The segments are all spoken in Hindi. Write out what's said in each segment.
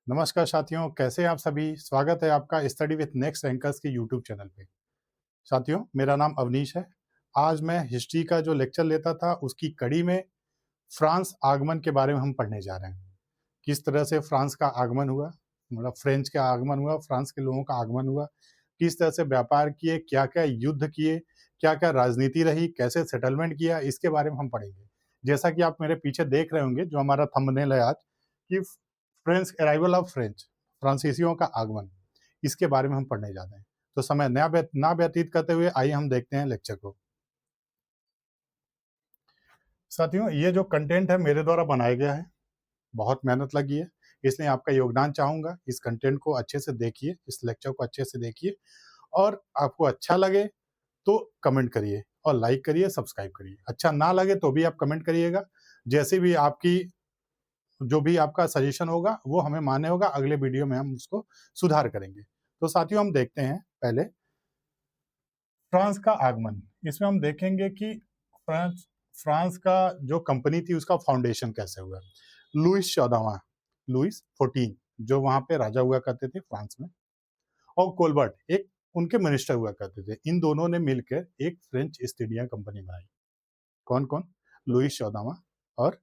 नमस्कार साथियों, कैसे हैं आप सभी। स्वागत है आपका स्टडी विथ नेक्स्ट एंकर्स के यूट्यूब चैनल पे। साथियों, मेरा नाम अवनीश है। आज मैं हिस्ट्री का जो लेक्चर लेता था उसकी कड़ी में फ्रांस आगमन के बारे में हम पढ़ने जा रहे हैं। किस तरह से फ्रांस का आगमन हुआ, मतलब फ्रेंच का आगमन हुआ, फ्रांस के लोगों का आगमन हुआ, किस तरह से व्यापार किए, क्या क्या युद्ध किए, क्या क्या राजनीति रही, कैसे सेटलमेंट किया, इसके बारे में हम पढ़ेंगे। जैसा कि आप मेरे पीछे देख रहे होंगे, जो हमारा थंबनेल है आज, कि फ्रेंच अराइवल ऑफ फ्रेंच, फ्रांसीसियों का आगमन, इसके बारे में हम पढ़ने जाते हैं। तो समय ना व्यतीत करते हुए आइए हम देखते हैं लेक्चर को। साथियों, ये जो कंटेंट है मेरे द्वारा बनाया गया है, बहुत मेहनत लगी है, इसलिए आपका योगदान चाहूंगा। इस कंटेंट को अच्छे से देखिए, इस लेक्चर को अच्छे से देखिए, और आपको अच्छा लगे तो कमेंट करिए और लाइक करिए, सब्सक्राइब करिए। अच्छा ना लगे तो भी आप कमेंट करिएगा। जैसे भी आपकी जो भी आपका सजेशन होगा वो हमें मान्य होगा, अगले वीडियो में हम उसको सुधार करेंगे। तो साथियों, हम देखते हैं पहले फ्रांस का आगमन। इसमें हम देखेंगे कि फ्रांस फ्रांस का जो कंपनी थी उसका फाउंडेशन कैसे हुआ। लुइस 14वां, लुइस 14, जो वहां पे राजा हुआ करते थे फ्रांस में, और कोलबर्ट एक उनके मिनिस्टर हुआ करते थे। इन दोनों ने मिलकर एक फ्रेंच ईस्ट इंडिया कंपनी बनाई। कौन कौन? लुइस 14वां और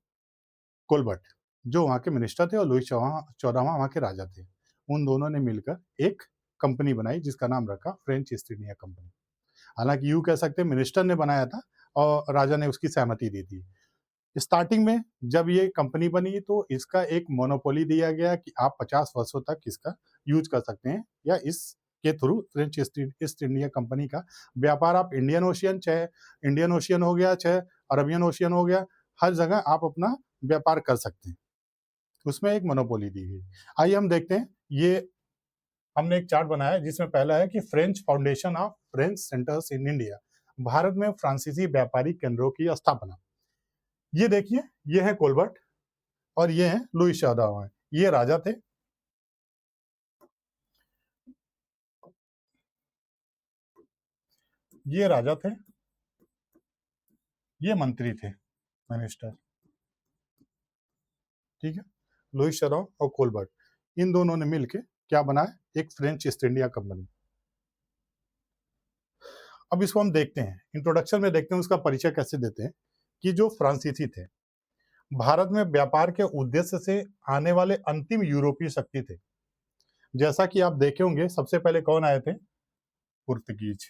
कोलबर्ट, जो वहाँ के मिनिस्टर थे, और लुइस 14वां वहाँ के राजा थे। उन दोनों ने मिलकर एक कंपनी बनाई जिसका नाम रखा फ्रेंच ईस्ट इंडिया कंपनी। हालांकि यूं कह सकते हैं मिनिस्टर ने बनाया था और राजा ने उसकी सहमति दी थी। स्टार्टिंग में जब ये कंपनी बनी तो इसका एक मोनोपोली दिया गया कि आप 50 वर्षों तक इसका यूज कर सकते हैं, या इसके through French east India company का व्यापार आप इंडियन ओशियन, चाहे इंडियन ओशियन हो गया, चाहे अरबियन ओशियन हो गया, हर जगह आप अपना व्यापार कर सकते हैं। उसमें एक मोनोपोली दी गई। आइए हम देखते हैं। ये हमने एक चार्ट बनाया है जिसमें पहला है कि French foundation of French centres in India, Bharat में फ्रांसीसी व्यापारिक केंद्रों की स्थापना। ये देखिए, ये है कोलबर्ट और ये है लुइस 14वां। ये राजा थे, ये राजा थे, ये मंत्री थे, मिनिस्टर। ठीक है, लुइस 14वां और कोलबर्ट, इन दोनों ने मिलकर क्या बनाया? एक फ्रेंच ईस्ट इंडिया कंपनी। अब इसको हम देखते हैं, इंट्रोडक्शन में देखते हैं उसका परिचय कैसे देते हैं, कि जो फ्रांसीसी थे, भारत में व्यापार के उद्देश्य से आने वाले अंतिम यूरोपीय शक्ति थे। जैसा कि आप देखे होंगे, सबसे पहले कौन आए थे? पुर्तगीज,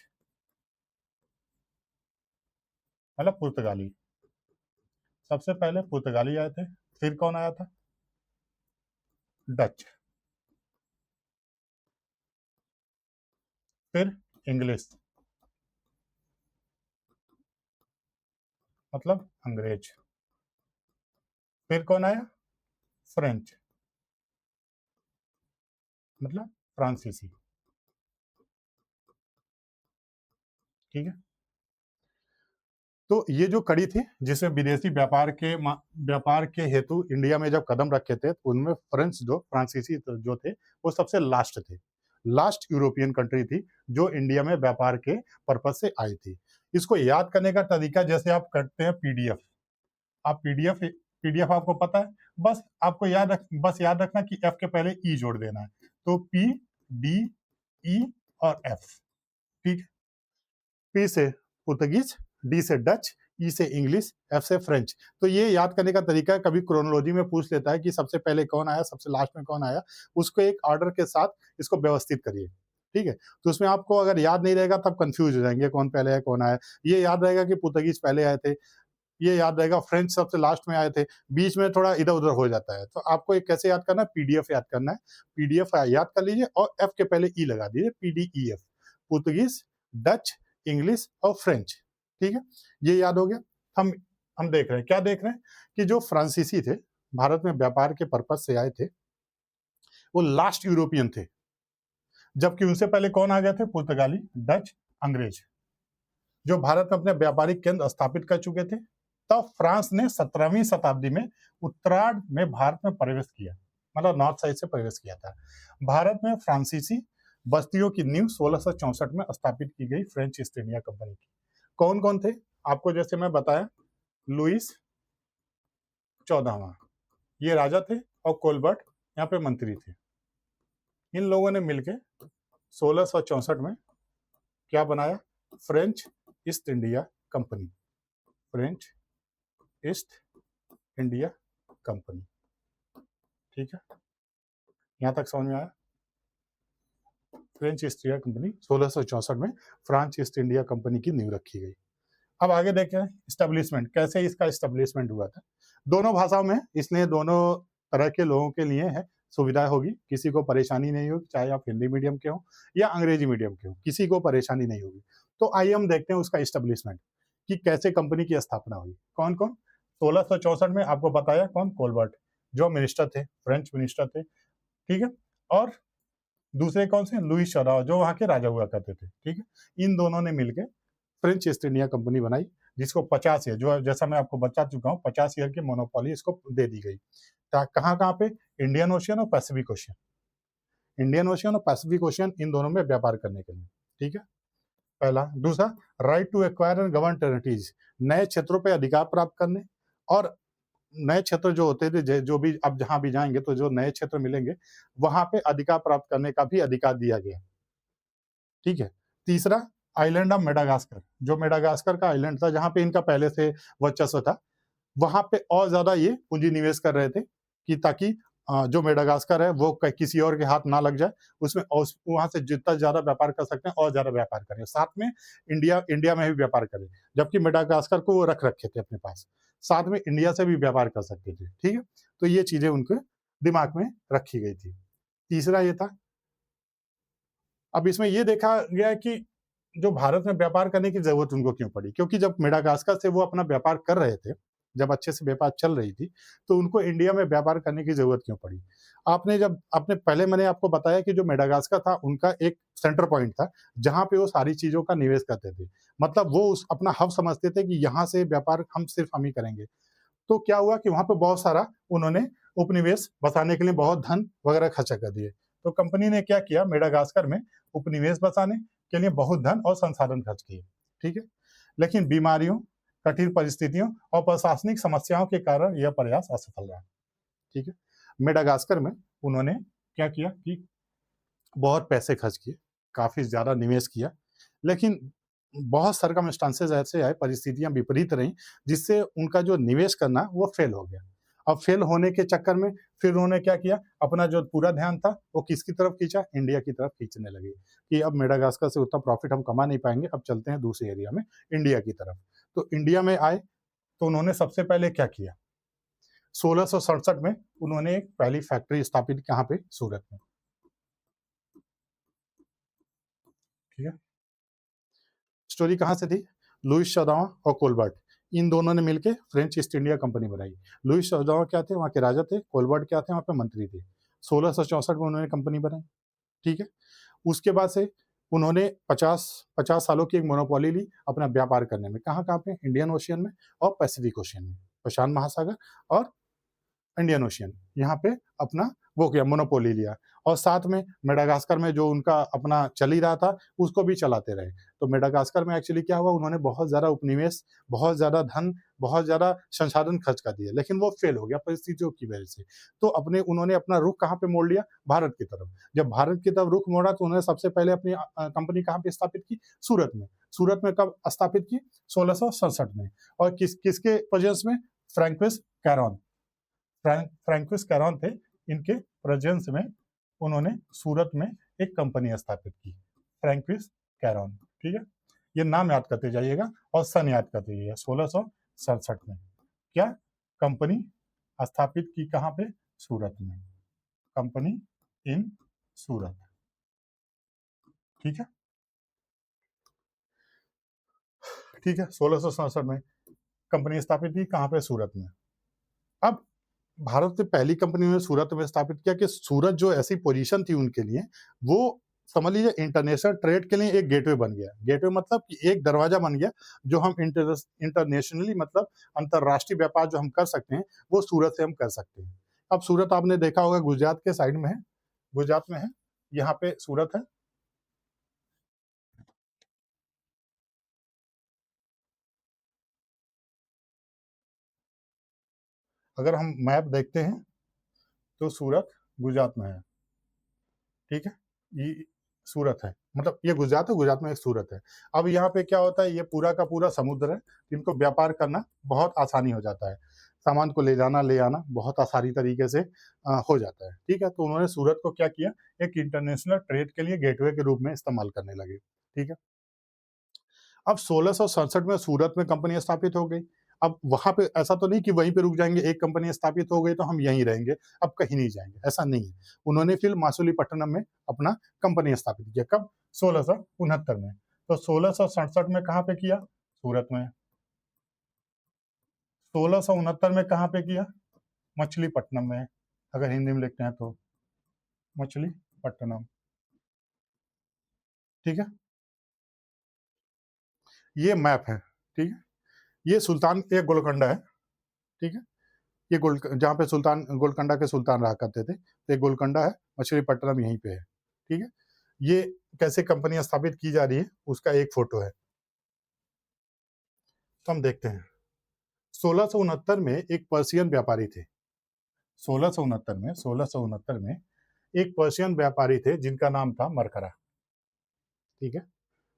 मतलब पुर्तगाली। सबसे पहले पुर्तगाली आए थे, फिर कौन आया था? डच, फिर इंग्लिश, मतलब अंग्रेज, फिर कौन आया? फ्रेंच, मतलब फ्रांसीसी। ठीक है, तो ये जो कड़ी थी जिसमें विदेशी व्यापार के हेतु इंडिया में जब कदम रखे थे, तो उनमें फ्रांसीसी जो थे वो सबसे लास्ट थे। लास्ट यूरोपियन कंट्री थी जो इंडिया में व्यापार के पर्पज से आई थी। इसको याद करने का तरीका, जैसे आप करते हैं पीडीएफ। आप पीडीएफ आपको पता है, बस याद रखना कि एफ के पहले ई जोड़ देना है। तो पी, डी, ई और एफ। ठीक है, पी से पुर्तगीज, डी से डच, ई से इंग्लिश, एफ से फ्रेंच। तो ये याद करने का तरीका है। कभी क्रोनोलॉजी में पूछ लेता है कि सबसे पहले कौन आया, सबसे लास्ट में कौन आया, उसको एक ऑर्डर के साथ इसको व्यवस्थित करिए। ठीक है, तो उसमें आपको अगर याद नहीं रहेगा तब कंफ्यूज हो जाएंगे कौन पहले है कौन आया। ये याद रहेगा कि पुर्तगीज पहले आए थे, ये याद रहेगा फ्रेंच सबसे लास्ट में आए थे, बीच में थोड़ा इधर उधर हो जाता है। तो आपको एक कैसे याद करना है? पीडीएफ याद करना है। पीडीएफ याद कर लीजिए और एफ के पहले ई लगा दीजिए, पीडीईएफ, पुर्तगीज, डच, इंग्लिश और फ्रेंच। ठीक है, ये याद हो गया। हम हम देख रहे हैं, क्या देख रहे हैं, कि जो फ्रांसीसी थे, भारत में व्यापार के पर्पज से आए थे, वो लास्ट यूरोपियन थे। जबकि उनसे पहले कौन आ गए थे? पुर्तगाली, डच, अंग्रेज, जो भारत में अपने व्यापारिक केंद्र स्थापित कर चुके थे। तब फ्रांस ने 17वीं शताब्दी में उत्तरार्ध में भारत में प्रवेश किया, मतलब नॉर्थ साइड से प्रवेश किया था। भारत में फ्रांसीसी बस्तियों की नींव 1664 में स्थापित की गई फ्रेंच ईस्ट इंडिया कंपनी की। कौन कौन थे? आपको जैसे मैं बताया, लुइस 14वां, ये राजा थे, और कोलबर्ट यहाँ पे मंत्री थे। इन लोगों ने मिलकर 1664 में क्या बनाया? French east India company. French east India company. ठीक है, यहां तक समझ में आया? फ्रेंच ईस्ट इंडिया कंपनी 1664 में फ्रांस ईस्ट इंडिया कंपनी की नींव रखी गई। अब आगे देखते हैं स्टैब्लिशमेंट, कैसे इसका स्टैब्लिशमेंट हुआ था। दोनों भाषाओं में, इसलिए दोनों तरह के लोगों के लिए है सुविधा होगी, किसी को परेशानी नहीं होगी, चाहे आप हिंदी मीडियम के हो या अंग्रेजी मीडियम के हो, किसी को परेशानी नहीं होगी। तो आइए हम देखते हैं उसका स्टैब्लिशमेंट कि कैसे कंपनी की स्थापना हुई। कौन कौन? 1664 में आपको बताया कौन? कोलबर्ट, जो मिनिस्टर थे, फ्रेंच मिनिस्टर थे। ठीक है, और दूसरे कौन से? लुईस चौदह, जो वहां के राजा हुआ करते थे। ठीक है, इन दोनों ने मिलकर फ्रेंच ईस्ट इंडिया कंपनी बनाई, जिसको 50 ईयर, जो जैसा मैं आपको बता चुका हूँ, 50 ईयर की मोनोपोली इसको दे दी गई। कहाँ कहाँ पे? इंडियन ओशियन और पैसिफिक ओशियन। इंडियन ओशियन और पैसिफिक ओशियन, इन दोनों में व्यापार करने के लिए। ठीक है, पहला। दूसरा, right to acquire and govern territories, नए क्षेत्रों पर अधिकार प्राप्त करने। और नए क्षेत्र जो होते थे, जो भी अब जहां भी जाएंगे तो जो नए क्षेत्र मिलेंगे वहां पे अधिकार प्राप्त करने का भी अधिकार दिया गया। ठीक है, तीसरा, आइलैंड ऑफ मेडागास्कर, जो मेडागास्कर का आइलैंड था जहां पे इनका पहले से वर्चस्व था, वहां पे और ज्यादा ये पूंजी निवेश कर रहे थे कि ताकि जो मेडागास्कर है वो किसी और के हाथ ना लग जाए, उसमें वहां से जितना ज्यादा व्यापार कर सकते हैं और ज्यादा व्यापार करें, साथ में इंडिया में भी व्यापार करें, जबकि मेडागास्कर को वो रख रखे थे अपने पास, साथ में इंडिया से भी व्यापार कर सकते थे। ठीक है, तो ये चीजें उनके दिमाग में रखी गई थी। तीसरा ये था, अब इसमें ये देखा गया कि जो भारत में व्यापार करने की जरूरत उनको क्यों पड़ी, क्योंकि जब मेडागास्कर से वो अपना व्यापार कर रहे थे, जब अच्छे से व्यापार चल रही थी, तो उनको इंडिया में व्यापार करने की जरूरत क्यों पड़ी? आपने पहले मैंने आपको बताया कि जो मेडागास्कर था उनका एक सेंटर पॉइंट था जहां पे वो सारी चीजों का निवेश करते थे, मतलब वो अपना हब समझते थे कि यहाँ से व्यापार सिर्फ हम ही करेंगे। तो क्या हुआ कि वहां पर बहुत सारा उन्होंने उपनिवेश बसाने के लिए बहुत धन वगैरह खर्चा कर दिए। तो कंपनी ने क्या किया, मेडागास्कर में उपनिवेश बसाने के लिए बहुत धन और संसाधन खर्च किए। ठीक है, लेकिन बीमारियों, कठिन परिस्थितियों और प्रशासनिक समस्याओं के कारण यह प्रयास असफल रहा। ठीक है, मेडागास्कर में उन्होंने क्या किया कि बहुत पैसे खर्च किए, काफी ज्यादा निवेश किया, लेकिन बहुत सर्कमस्टांसेस ऐसे आए, परिस्थितियां विपरीत रहीं, जिससे उनका जो निवेश करना वो फेल हो गया। अब फेल होने के चक्कर में फिर उन्होंने क्या किया, अपना जो पूरा ध्यान था वो किसकी तरफ खींचा? इंडिया की तरफ खींचने लगे कि अब मेडागास्कर से उतना प्रॉफिट हम कमा नहीं पाएंगे, अब चलते हैं दूसरे एरिया में, इंडिया की तरफ। तो इंडिया में आए तो उन्होंने सबसे पहले क्या किया? 1667 में उन्होंने एक पहली फैक्ट्री स्थापित, कहाँ पे? सूरत में। ठीक है, स्टोरी कहाँ से थी? लुईस चौदहवां और कोलबर्ट, इन दोनों ने मिलकर फ्रेंच ईस्ट इंडिया कंपनी बनाई। लुईस चौदहवां क्या थे? वहाँ के राजा थे। कोलबर्ट क्या थे? वहाँ पे मंत्री थे। 1664 में उन्होंने कंपनी बनाई। ठीक है, उसके बाद से उन्होंने 50 सालों की एक मोनोपोली ली अपना व्यापार करने में। कहाँ कहाँ पे? इंडियन ओशियन में और पैसिफिक ओशियन में, प्रशांत महासागर और इंडियन ओशियन, यहाँ पे अपना वो किया, मोनोपोली लिया। और साथ में मेडागास्कर में जो उनका अपना चल ही रहा था उसको भी चलाते रहे। तो मेडागास्कर में एक्चुअली क्या हुआ, उन्होंने बहुत ज़्यादा उपनिवेश, बहुत ज़्यादा धन, बहुत ज़्यादा संसाधन खर्च कर दिए, लेकिन वो फेल हो गया परिस्थितियों की वजह से। तो उन्होंने अपना रुख कहाँ पे मोड़ लिया? भारत की तरफ। जब भारत की तरफ रुख मोड़ा तो उन्होंने सबसे पहले अपनी कंपनी कहाँ पे स्थापित की? सूरत में। सूरत में कब स्थापित की? 1667 में। और किसके प्रेजेंस में? फ्रैंकोइस कैरॉन, फ्रैंकोइस कैरॉन थे, इनके प्रेजेंस में उन्होंने सूरत में एक कंपनी स्थापित की, फ्रैंकोइस कैरॉन। ठीक है, ये नाम याद करते जाइएगा और सन याद करते जाइएगा। 1667 में क्या कंपनी स्थापित की? कहाँ पे? सूरत में। कंपनी इन सूरत। ठीक है, ठीक है, 1667 में कंपनी स्थापित की, कहाँ पे? सूरत में। अब भारत से पहली कंपनी ने सूरत में स्थापित किया कि सूरत जो ऐसी पोजीशन थी उनके लिए, वो समझ लीजिए इंटरनेशनल ट्रेड के लिए एक गेटवे बन गया। गेटवे मतलब कि एक दरवाजा बन गया, जो हम इंटरनेशनली, मतलब अंतरराष्ट्रीय व्यापार जो हम कर सकते हैं वो सूरत से हम कर सकते हैं। अब सूरत आपने देखा होगा गुजरात के साइड में है, गुजरात में है, यहाँ पे सूरत है। अगर हम मैप देखते हैं तो सूरत गुजरात में है। ठीक है? ये सूरत है, मतलब ये गुजरात में एक सूरत है। अब यहाँ पे क्या होता है, ये पूरा का पूरा समुद्र है, इनको व्यापार करना बहुत आसानी हो जाता है। सामान को ले जाना, ले आना बहुत आसानी तरीके से हो जाता है, ठीक है? तो उन्होंने सूरत को क्या किया, एक इंटरनेशनल ट्रेड के लिए गेटवे के रूप में इस्तेमाल करने लगे, ठीक है? अब 1667 में सूरत में कंपनी स्थापित हो गई। अब वहाँ पे ऐसा तो नहीं कि वहीं पे रुक जाएँगे, एक कंपनी स्थापित हो गई तो हम यहीं रहेंगे, अब कहीं नहीं जाएँगे, ऐसा नहीं है। उन्होंने फिर मासुलीपट्टनम में अपना कंपनी स्थापित किया, कब? 1669 में। तो 1667 में कहाँ पे किया? सूरत में। 1669 में कहाँ पे किया? मछलीपट्टनम में, अगर हिंदी में लिखते हैं तो, मछलीपट्टनम, ठीक है? ये मैप है, ठीक है? ये सुल्तान ये गोलकोंडा है, ठीक है? ये गोल जहाँ पे सुल्तान गोलकोंडा के सुल्तान रहा करते थे, तो ये गोलकोंडा है, मछलीपट्टनम यहीं पे है, ठीक है? ये कैसे कंपनियाँ स्थापित की जा रही है, उसका एक फ़ोटो है। तो हम देखते हैं। 1669 में एक पर्शियन व्यापारी थे। 1669 में एक पर्शियन व्यापारी थे जिनका नाम था मरकरा, ठीक है?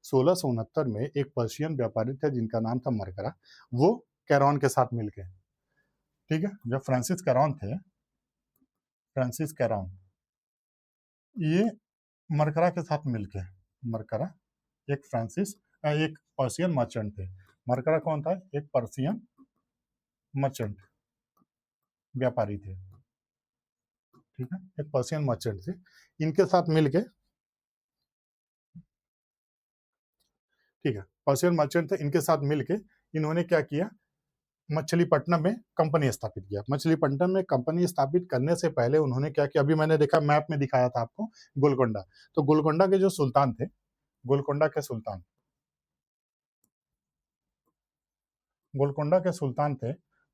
1669 में एक पर्शियन व्यापारी थे जिनका नाम था मरकरा, वो कैरॉन के साथ मिलके, ठीक है? जब फ्रांसिस कैरॉन थे, फ्रांसिस कैरॉन, ये मरकरा के साथ मिलके, मरकरा एक एक पर्शियन मर्चेंट थे। मरकरा कौन था? एक पर्शियन मर्चेंट, व्यापारी थे, ठीक है? एक पर्शियन मर्चेंट थे। इनके साथ मिलके, ठीक है, पर्शियन मर्चेंट थे, इनके साथ मिलके इन्होंने क्या किया, मछलीपट्टनम में कंपनी स्थापित किया। मछलीपट्टनम में कंपनी स्थापित करने से पहले उन्होंने क्या किया, अभी मैंने देखा मैप में दिखाया था आपको गोलकोंडा। तो गोलकोंडा के जो सुल्तान थे, गोलकोंडा के सुल्तान, गोलकोंडा के सुल्तान थे,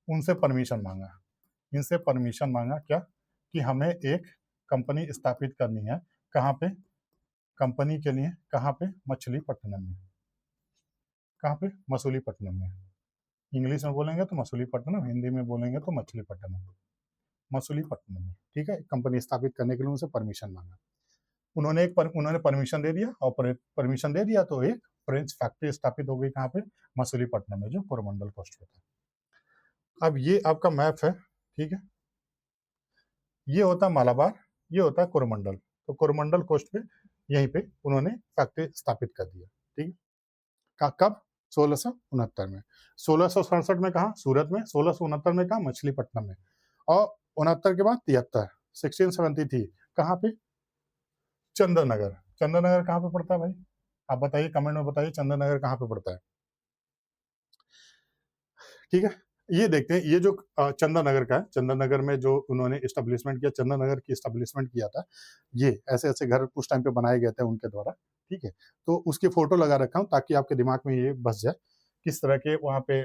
उनसे परमिशन मांगा, इनसे परमिशन मांगा क्या, कि हमें एक कंपनी स्थापित करनी है। कहाँ पे? कंपनी के लिए कहाँ पे? मछलीपट्टनम में। कहाँ पे? मसूलीपट्टनम में। इंग्लिश में बोलेंगे तो मसूलीपट्टनम, हिंदी में बोलेंगे तो मछलीपट्टनम, मसूलीपट्टनम में, ठीक है? कंपनी स्थापित करने के लिए उनसे परमिशन मांगा। उन्होंने परमिशन दे दिया, और परमिशन दे दिया तो एक फ्रेंच फैक्ट्री स्थापित हो गई, कहाँ पे? मसूलीपट्टनम में, जो कोरोमंडल कोस्ट पे था। अब ये आपका मैप है, ठीक है? ये होता है मालाबार, ये होता है कोरोमंडल। तो कोरोमंडल कोस्ट पे यहीं पे उन्होंने फैक्ट्री स्थापित कर दिया, ठीक है? कब? 1669 में। 1667 में कहा? सूरत में। 1669 में कहा? मछलीपट्टनम में। और 69 के बाद 73, 1673 कहाँ पे? चंदन नगर। चंदन नगर कहाँ पे पड़ता है भाई? आप बताइए, कमेंट में बताइए, चंदन नगर कहाँ पे पड़ता है, ठीक है? ये देखते हैं, ये जो चंदन नगर का है, चंदन नगर में जो उन्होंने इस्टेब्लिशमेंट किया, चंदन नगर की इस्टेब्लिशमेंट किया था, ये ऐसे-ऐसे घर उस टाइम पे बनाए गए थे उनके द्वारा, ठीक है? तो उसकी फ़ोटो लगा रखा हूँ ताकि आपके दिमाग में ये बस जाए, किस तरह के वहाँ पे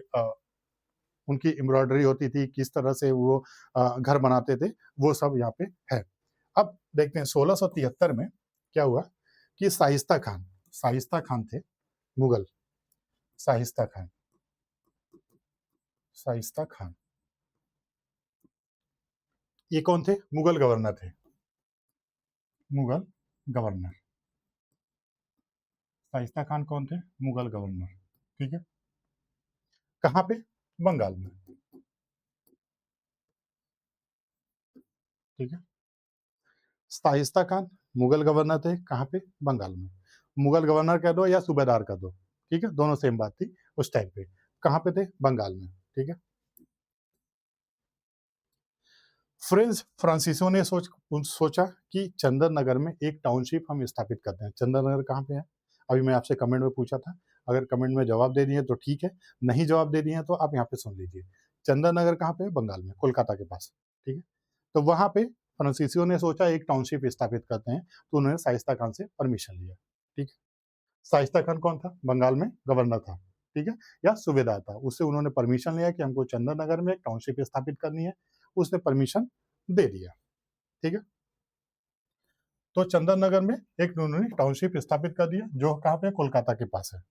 उनकी एम्ब्रॉयडरी होती थी, किस तरह से वो घर बनाते थे, वो सब यहाँ पे है। अब देखते हैं 1673 में क्या हुआ, कि शाइस्ता खान थे, मुगल, शाइस्ता खान, शाइस्ता खान, ये कौन थे? मुगल गवर्नर थे, मुगल गवर्नर। शाइस्ता खान कौन थे? मुगल गवर्नर, ठीक है? कहाँ पे? बंगाल में, ठीक है? शाइस्ता खान मुगल गवर्नर थे, कहाँ पे? बंगाल में। मुगल गवर्नर कह दो या सूबेदार कह दो, ठीक है? दोनों सेम बात थी उस टाइम पे। कहाँ पे थे? बंगाल में, ठीक है? फ्रेंच फ्रांसीसियों ने सोचा कि चंदन नगर में एक टाउनशिप हम स्थापित करते हैं। चंदन नगर कहाँ पे है? अभी मैं आपसे कमेंट में पूछा था, अगर कमेंट में जवाब दे दिए तो ठीक है, नहीं जवाब दे दिए हैं तो आप यहाँ पे सुन लीजिए। चंदन नगर कहाँ पे है? बंगाल में, कोलकाता के पास, ठीक है? तो वहाँ पे फ्रांसीसियों ने सोचा एक टाउनशिप स्थापित करते हैं, तो उन्होंने शाइस्ता खान से परमिशन लिया, ठीक है? शाइस्ता खान कौन था? बंगाल में गवर्नर था, ठीक है? या सूबेदार था। उससे उन्होंने परमिशन लिया कि हमको चंदन नगर में एक टाउनशिप स्थापित करनी है, उसने परमिशन दे दिया, ठीक है? तो चंदन नगर में एक उन्होंने टाउनशिप स्थापित कर दिया, जो कहाँ पे? कोलकाता के पास है।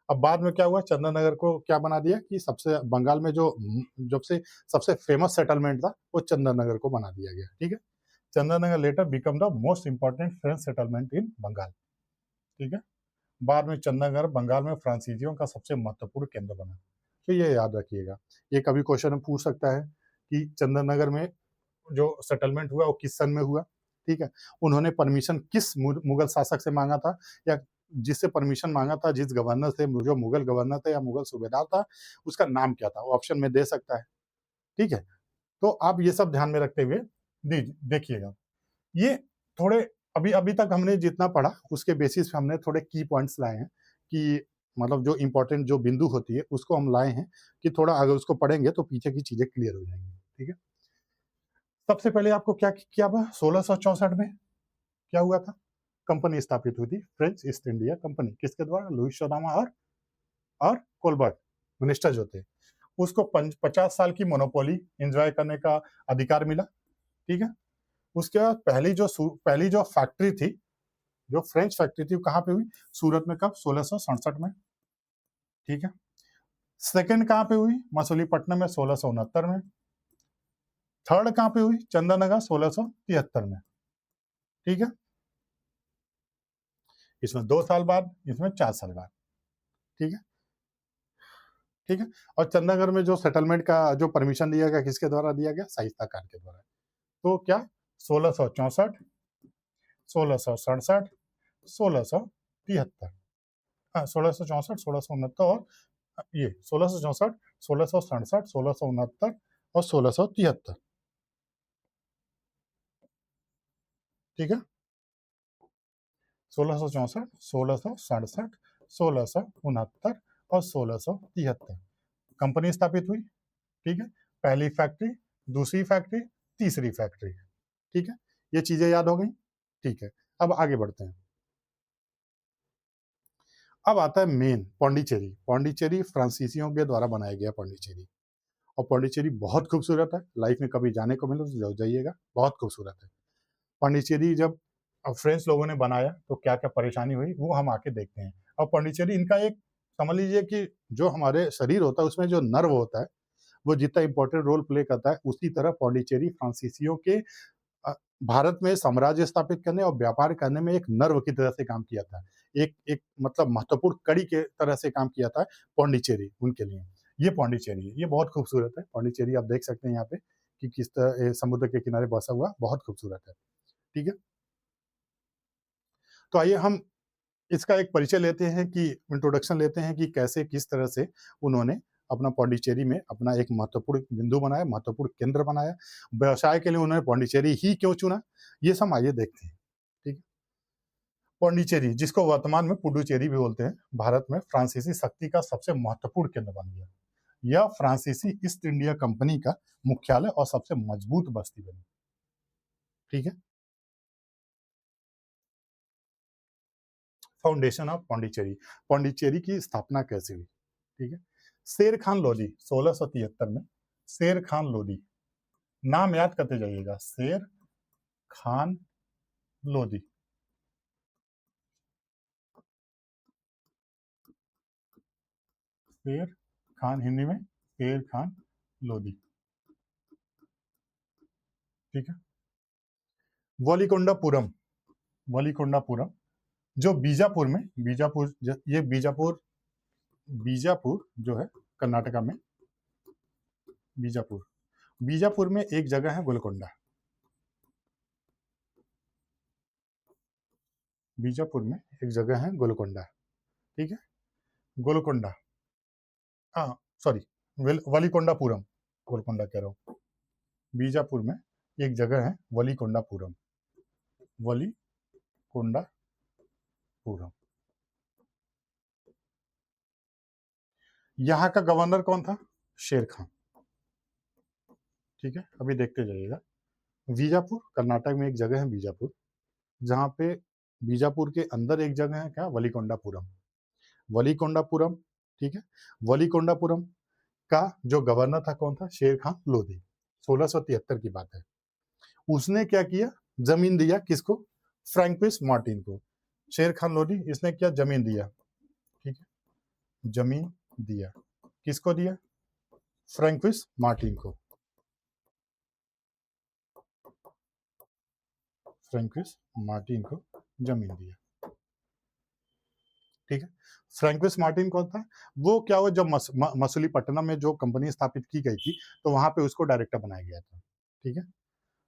अब बाद में क्या हुआ, चंदन नगर को क्या बना दिया कि सबसे बंगाल में जो जब से सबसे फेमस सेटलमेंट था, वो चंदन नगर को बना दिया गया, ठीक है? Chandannagar later become the most important French settlement in Bengal. ठीक है, बाद में चंदननगर बंगाल में फ्रांसीसियों का सबसे महत्वपूर्ण केंद्र बना। तो ये याद रखिएगा, ये कभी क्वेश्चन में पूछ सकता है कि चंदननगर में जो सेटलमेंट हुआ वो किस सन में हुआ। ठीक है, उन्होंने परमिशन किस मुगल शासक से मांगा था, या जिससे परमिशन मांगा था, जिस गवर्नर से, जो मुगल गवर्नर था या मुगल सूबेदार था, उसका नाम क्या था, वो ऑप्शन में दे सकता है। ठीक है, तो आप ये सब ध्यान में रखते हुए देखिएगा। ये थोड़े अभी अभी तक हमने जितना पढ़ा उसके बेसिस पे हमने थोड़े की पॉइंट्स लाए हैं कि मतलब जो इंपॉर्टेंट जो बिंदु होती है उसको हम लाए हैं कि थोड़ा अगर उसको पढ़ेंगे तो पीछे की चीजें क्लियर हो जाएंगी। ठीक है, सबसे पहले आपको क्या किया हुआ 1664 में क्या हुआ था, कंपनी स्थापित हुई थी, फ्रेंच ईस्ट इंडिया कंपनी, किसके द्वारा, लुईस चौदामा और कोलबर्ट मिनिस्टर जो थे, उसको 50 साल की मोनोपोली एंजॉय करने का अधिकार मिला। ठीक है, उसके बाद पहली जो फैक्ट्री थी, जो फ्रेंच फैक्ट्री थी, वो कहाँ पे हुई, सूरत में, कब, 1667 में। ठीक है, सेकंड कहाँ पे हुई, मसूलीपट्टनम में 1669 में। थर्ड कहाँ पे हुई, चंदननगर 1673 में। ठीक है, इसमें 2 साल बाद, इसमें 4 साल बाद। ठीक है, ठीक है, और चंदननगर में जो सेटलमेंट का जो परमिशन दिया गया, किसके द्वारा दिया गया, शाइस्ता खान के द्वारा। तो क्या, 1664, 1667, 1673, हाँ 1664, 1669 और ये 1664, 1667, 1669 और 1673। ठीक है, 1664, 1667, 1669 और 1673 कंपनी स्थापित हुई। ठीक है, पहली फैक्ट्री, दूसरी फैक्ट्री, तीसरी फैक्ट्री। ठीक है, ये चीजें याद हो गई। ठीक है, अब आगे बढ़ते हैं। अब आता है मेन पौंडीचेरी। पौंडीचेरी फ्रांसीसियों के द्वारा बनाया गया पौंडीचेरी, और पौंडीचेरी बहुत खूबसूरत है, लाइफ में कभी जाने को मिले तो जरूर जाइएगा, बहुत खूबसूरत है। पौंडीचेरी जब फ्रेंच लोगों ने बनाया तो क्या क्या परेशानी हुई वो हम आके देखते हैं। और पौंडीचेरी इनका एक, समझ लीजिए कि जो हमारे शरीर होता है उसमें जो नर्व होता है वो जितना इंपॉर्टेंट रोल प्ले करता है, उसी तरह पौंडीचेरी फ्रांसीसियों के अ, भारत में साम्राज्य स्थापित करने और व्यापार करने में एक नर्व की तरह से काम किया था। एक एक मतलब महत्वपूर्ण कड़ी के तरह से काम किया था पौंडीचेरी उनके लिए। ये पौंडीचेरी है, ये बहुत खूबसूरत है। पौंडीचेरी आप देख सकते हैं यहाँ पे कि किस तरह समुद्र के किनारे बसा हुआ, बहुत खूबसूरत है। ठीक है, तो आइए हम इसका एक परिचय लेते हैं, कि इंट्रोडक्शन लेते हैं कि कैसे किस तरह से उन्होंने अपना पौंडीचेरी में अपना एक महत्वपूर्ण बिंदु बनाया, महत्वपूर्ण केंद्र बनाया। व्यवसाय के लिए उन्होंने पौंडीचेरी ही क्यों चुना, ये सब आइए देखते हैं। ठीक है, पौंडीचेरी, जिसको वर्तमान में पुडुचेरी भी बोलते हैं, भारत में फ्रांसीसी शक्ति का सबसे महत्वपूर्ण केंद्र बन गया। यह फ्रांसीसी ईस्ट इंडिया कंपनी का मुख्यालय और सबसे मजबूत बस्ती बनी। ठीक है, फाउंडेशन ऑफ पौंडीचेरी, पौंडीचेरी की स्थापना कैसे हुई। ठीक है, शेर खान लोदी 1673 में, शेर खान लोदी, नाम याद करते जाइएगा, शेर खान लोदी। शेर खान, हिंदी में शेर खान लोदी। ठीक है, वलीकोंडापुरम, वलीकोंडापुरम जो बीजापुर में, ये बीजापुर, बीजापुर जो है कर्नाटका में, बीजापुर, बीजापुर में एक जगह है गोलकोंडा, बीजापुर में एक जगह है गोलकोंडा। ठीक है, गोलकोंडा, हाँ सॉरी, वलीकोंडापुरम, गोलकोंडा कह रहा हूँ, बीजापुर में एक जगह है वलीकोंडापुरम, वलीकोंडापुरम। यहाँ का गवर्नर कौन था, शेर खान। ठीक है, अभी देखते जाइएगा। बीजापुर कर्नाटक में एक जगह है बीजापुर, जहाँ पे बीजापुर के अंदर एक जगह है क्या, वलीकोंडापुरम, वलीकोंडापुरम। ठीक है, वलीकोंडापुरम का जो गवर्नर था कौन था, शेर खान लोधी। 1673 की बात है। उसने क्या किया, जमीन दिया किसको, फ्रैंकोइस मार्टिन को। शेर खान लोधी, इसने क्या, जमीन दिया। ठीक है, जमीन दिया, किसको दिया, फ्रैंकोइस मार्टिन को। फ्रैंकिस मार्टिन को जमीन दिया। ठीक है, फ्रैंकिस मार्टिन कौन था? वो क्या हुआ, जब मछलीपट्टनम में जो कंपनी स्थापित की गई थी, तो वहां पे उसको डायरेक्टर बनाया गया था। ठीक है,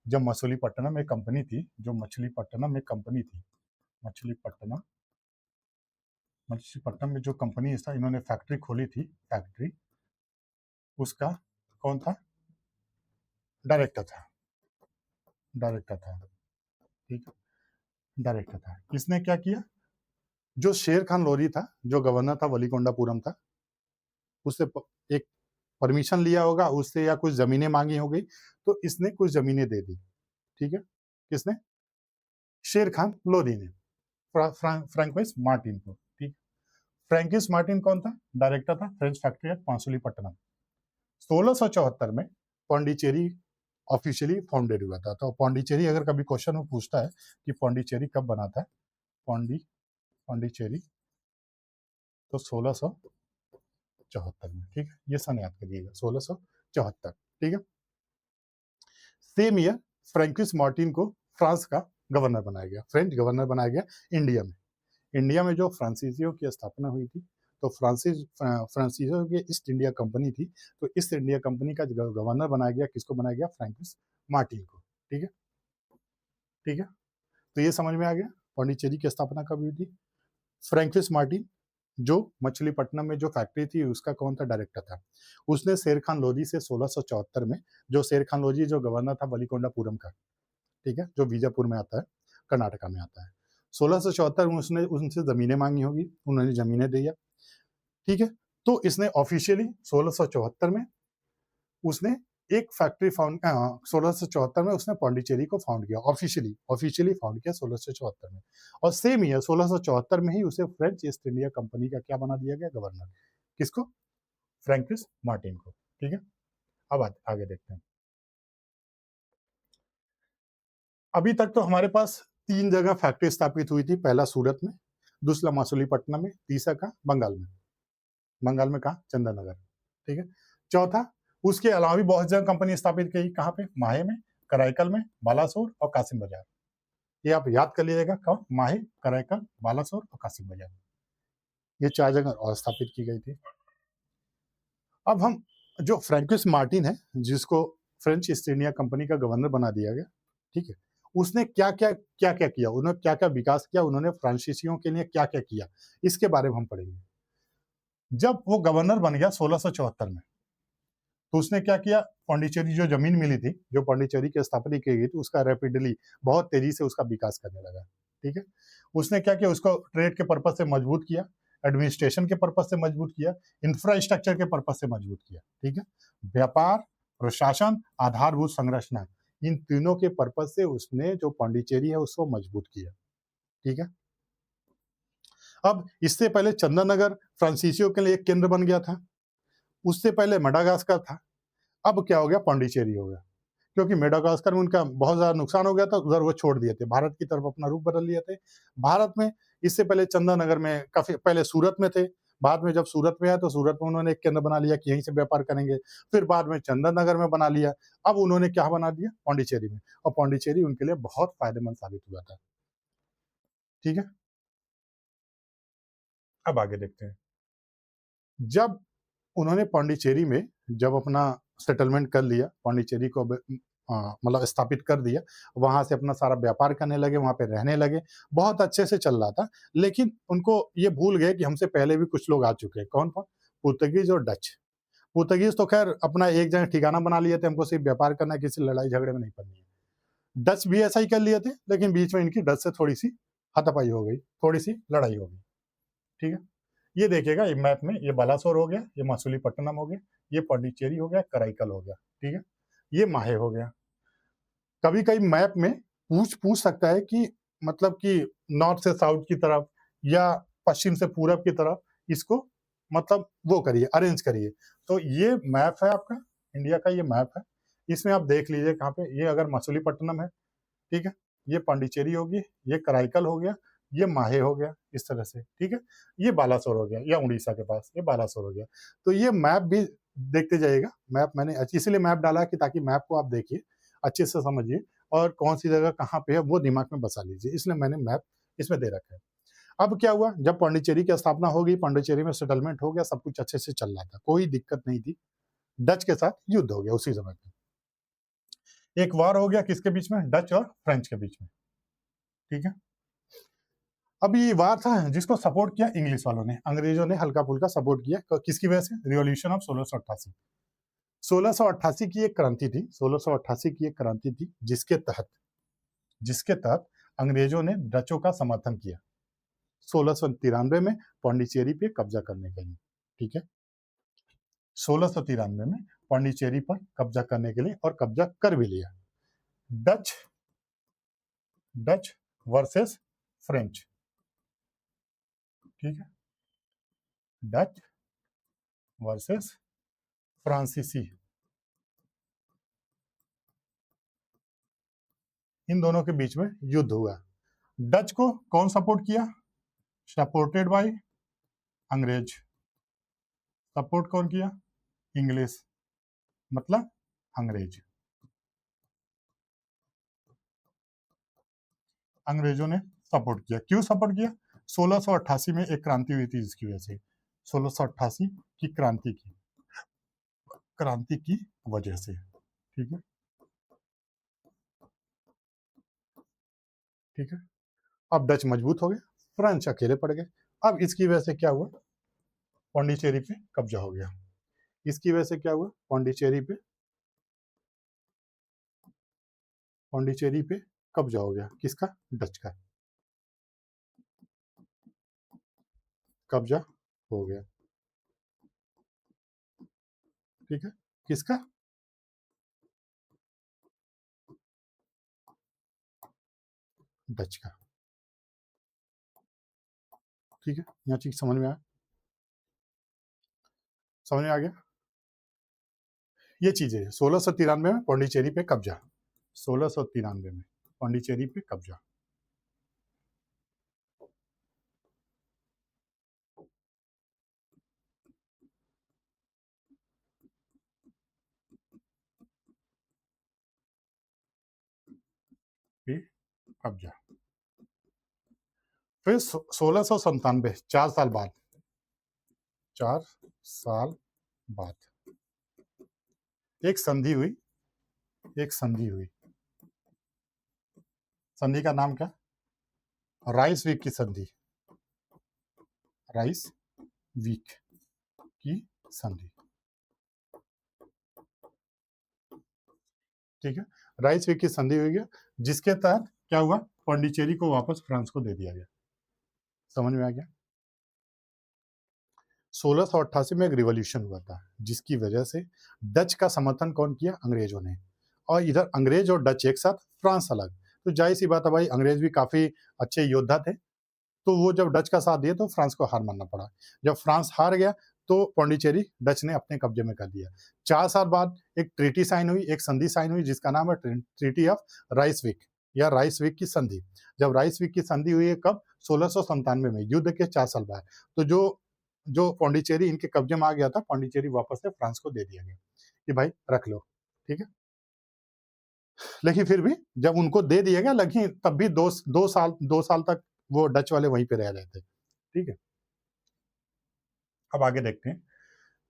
जब मछलीपट्टनम में कंपनी थी, जो मछलीपट्टनम में कंपनी थी, मछलीपट्टनम मछलीपट्टनम में जो कंपनी था, इन्होंने फैक्ट्री खोली थी, फैक्ट्री, उसका कौन था? डायरेक्टर था, डायरेक्टर था। ठीक है, डायरेक्टर था। इसने क्या किया, जो शेर खान लोरी था, जो गवर्नर था वलीकोंडापुरम था, उससे एक परमिशन लिया होगा उससे, या कुछ जमीनें मांगी होगी, तो इसने कुछ जमीनें दे दी। ठीक है, किसने? शेर खान लोरी ने फ्रैंकिस मार्टिन को। ठीक, फ्रैंकिस मार्टिन कौन था? डायरेक्टर था, फ्रेंच फैक्ट्री एट पांसुलीपट्टनम। 1674 में पौंडीचेरी ऑफिशियली फाउंडेड हुआ था। तो पौंडीचेरी, अगर कभी क्वेश्चन में पूछता है कि पौंडीचेरी कब बना था, पौंडीचेरी, तो 1674 में। ठीक है, ये सन याद करिएगा, 1674। ठीक है, सेम ईयर फ्रैंकिस मार्टिन को फ्रांस का गवर्नर बनाया गया, फ्रेंच गवर्नर बनाया गया इंडिया में। इंडिया में जो फ्रांसीसियों की स्थापना हुई थी, तो फ्रांसीसियों की ईस्ट इंडिया कंपनी थी, तो ईस्ट इंडिया कंपनी का गवर्नर बनाया गया, किसको बनाया गया? फ्रैंकिस मार्टिन को। ठीक है, ठीक है, तो ये समझ में आ गया पौंडीचेरी की स्थापना कब हुई थी। फ्रैंकिस मार्टिन, जो मछलीपट्टनम में जो फैक्ट्री थी, उसका कौन था? डायरेक्टर था। उसने शेर खान लोधी से 1674 में, जो शेर खान लोधी जो गवर्नर था वलीकोंडापुरम का, ठीक है, जो बीजापुर में आता है, कर्नाटका में आता है, 1674 में उसने उनसे जमीनें मांगी होगी, उन्होंने जमीनें दिया। ठीक है, तो इसने ऑफिशियली 1674 में उसने एक फैक्ट्री फाउंड, 1674 में उसने पौंडीचेरी को फाउंड किया, ऑफिशियली फाउंड किया 1674 में। और सेम ईयर 1674 में ही उसे फ्रेंच ईस्ट इंडिया कंपनी का क्या बना दिया गया? गवर्नर। किसको? फ्रैंकिस मार्टिन को। ठीक है, अब आगे देखते हैं। अभी तक तो हमारे पास 3 जगह फैक्ट्री स्थापित हुई थी, पहला सूरत में, दूसरा मछलीपट्टनम में, तीसरा का बंगाल में। बंगाल में कहा? चंदननगर। ठीक है, चौथा, उसके अलावा भी बहुत जगह कंपनी स्थापित की, कहाँ पे? माहे में, कराईकल में, बालासोर और कासिम बाजार। ये आप याद कर लीजिएगा, कौन? माहे, कराईकल, बालासोर और कासिम बाजार, ये 4 जगह और स्थापित की गई थी। अब हम, जो फ्रैंकिस मार्टिन है, जिसको फ्रेंच ईस्ट इंडिया कंपनी का गवर्नर बना दिया गया, ठीक है, उसने क्या क्या किया, उन्होंने क्या क्या विकास किया, उन्होंने फ्रांसीसियों के लिए क्या क्या किया, इसके बारे में हम पढ़ेंगे। जब वो गवर्नर बन गया 1674 में, तो उसने क्या किया? पौंडीचेरी जो जमीन मिली थी, जो पौंडीचेरी की स्थापना की गई थी, उसका रैपिडली, बहुत तेजी से उसका विकास करने लगा। ठीक है, उसने क्या किया? उसको ट्रेड के पर्पज से मजबूत किया, एडमिनिस्ट्रेशन के पर्पज से मजबूत किया, इंफ्रास्ट्रक्चर के पर्पज से मजबूत किया। ठीक है, व्यापार, प्रशासन, आधारभूत संरचना, इन तीनों के पर्पज से उसने जो पौंडीचेरी है उसको मजबूत किया। ठीक है, अब इससे पहले चंदननगर फ्रांसीसियों के लिए एक केंद्र बन गया था, उससे पहले मेडागास्कर था, अब क्या हो गया? पौंडीचेरी हो गया, क्योंकि मेडागास्कर में उनका बहुत ज्यादा नुकसान हो गया था, उधर वो छोड़ दिए थे, भारत की तरफ अपना रुख बदल लिए थे। भारत में इससे पहले चंदननगर में, काफी पहले सूरत में थे, बाद में जब सूरत में आया तो सूरत में उन्होंने एक केंद्र बना लिया कि यहीं से व्यापार करेंगे, फिर बाद में चंदननगर में बना लिया, अब उन्होंने क्या बना दिया? पौंडीचेरी में, और पौंडीचेरी उनके लिए बहुत फायदेमंद साबित हुआ था। ठीक है, अब आगे देखते हैं। जब उन्होंने पौंडीचेरी में जब अपना सेटलमेंट कर लिया, पौंडीचेरी को मतलब स्थापित कर दिया, वहां से अपना सारा व्यापार करने लगे, वहां पे रहने लगे, बहुत अच्छे से चल रहा था। लेकिन उनको ये भूल गए कि हमसे पहले भी कुछ लोग आ चुके हैं। कौन कौन? पुर्तगीज और डच। पुर्तगीज तो खैर अपना एक जगह ठिकाना बना लिए थे, हमको सिर्फ व्यापार करना है, किसी लड़ाई झगड़े में नहीं पड़नी है। डच भी ऐसा ही कर लिए थे, लेकिन बीच में इनकी डच से थोड़ी सी हाथापाई हो गई, थोड़ी सी लड़ाई हो गई। ठीक है, ये देखिएगा, ये मैप में, ये बालासोर हो गया, ये मछलीपट्टनम हो गया, ये पौंडीचेरी हो गया, कराईकल हो गया। ठीक है, ये माहे हो गया। कभी कभी मैप में पूछ सकता है कि मतलब कि नॉर्थ से साउथ की तरफ या पश्चिम से पूरब की तरफ इसको मतलब वो करिए, अरेंज करिए। तो ये मैप है आपका इंडिया का, ये मैप है, इसमें आप देख लीजिए कहाँ पे, ये अगर मछलीपट्टनम है, ठीक है, ये पांडिचेरी होगी, ये कराईकल हो गया, ये माहे हो गया, इस तरह से। ठीक है, ये बालासोर हो गया, या उड़ीसा के पास ये बालासोर हो गया। तो ये मैप भी देखते जाइएगा, मैप मैंने इसीलिए मैप डाला है कि ताकि मैप को आप देखिए, अच्छे से समझिए, और कौन सी जगह कहाँ पे है वो दिमाग में बसा लीजिए, इसलिए मैंने मैप इसमें दे रखा है। अब क्या हुआ, जब पांडिचेरी की स्थापना हो गई, पांडिचेरी में सेटलमेंट हो गया, सब कुछ अच्छे से चल रहा था, कोई दिक्कत नहीं थी। डच के साथ युद्ध हो गया उसी समय पे। एक वार हो गया किसके बीच में, डच और फ्रेंच के बीच में, ठीक है। अब ये वार था जिसको सपोर्ट किया इंग्लिश वालों ने, अंग्रेजों ने हल्का फुल्का सपोर्ट किया, किसकी वजह से, रिवॉल्यूशन ऑफ 1688। 1688 की एक क्रांति थी, 1688 की एक क्रांति थी जिसके तहत अंग्रेजों ने डचों का समर्थन किया 1693 में पांडिचेरी पे कब्जा करने के लिए, ठीक है। 1693 में पांडिचेरी पर कब्जा करने के लिए, और कब्जा कर भी लिया। डच डच वर्सेस फ्रेंच, ठीक है, डच वर्सेस फ्रांसीसी, इन दोनों के बीच में युद्ध हुआ। डच को कौन सपोर्ट किया, सपोर्टेड बाय अंग्रेज। सपोर्ट कौन किया, इंग्लिश, मतलब अंग्रेज। अंग्रेजों ने सपोर्ट किया, क्यों सपोर्ट किया, 1688 में एक क्रांति हुई थी जिसकी वजह से, 1688 की क्रांति की वजह से, ठीक है, ठीक है। अब डच मजबूत हो गए, फ्रेंच अकेले पड़ गए। अब इसकी वजह से क्या हुआ, पांडिचेरी पे कब्जा हो गया। इसकी वजह से क्या हुआ, पांडिचेरी पे कब्जा हो गया, किसका, डच का कब्जा हो गया, ठीक है, किसका, डच का, ठीक है। यहाँ चीज समझ में आया, समझ में आ गया। ये चीजें 1693 में पांडिचेरी पे कब्जा, 1693 में पांडिचेरी पे कब्जा, पे कब्जा। फिर 1697, 4 साल बाद, 4 साल बाद एक संधि हुई, एक संधि हुई, संधि का नाम क्या, राइस वीक की संधि, राइस वीक की संधि, ठीक है। राइस वीक की संधि हुई है, जिसके तहत क्या हुआ, पांडिचेरी को वापस फ्रांस को दे दिया गया। समझ में आ गया। 1688 में एक रिवॉल्यूशन हुआ था जिसकी वजह से डच का समर्थन कौन किया, अंग्रेजों ने, और इधर अंग्रेज और डच एक साथ, फ्रांस अलग। तो जाहिर सी बात है भाई, अंग्रेज भी काफी अच्छे योद्धा थे, तो वो जब डच का साथ दिए तो फ्रांस को हार मानना पड़ा। जब फ्रांस हार गया तो पांडिचेरी डच ने अपने कब्जे में कर दिया। 4 साल बाद एक ट्रीटी साइन हुई, एक संधि साइन हुई जिसका नाम है ट्रीटी ऑफ राइसविक या राइसविक की संधि। जब राइसविक की संधि हुई है कब, 1697 में, युद्ध के 4 साल बाद। तो जो जो पांडिचेरी इनके कब्जे में आ गया था, पांडिचेरी वापस से फ्रांस को दे दिया गया कि भाई रख लो, ठीक है। लेकिन फिर भी जब उनको दे दिया गया, लेकिन तब भी 2 साल तक वो डच वाले वहीं पे रह रहे थे, ठीक है। अब आगे देखते हैं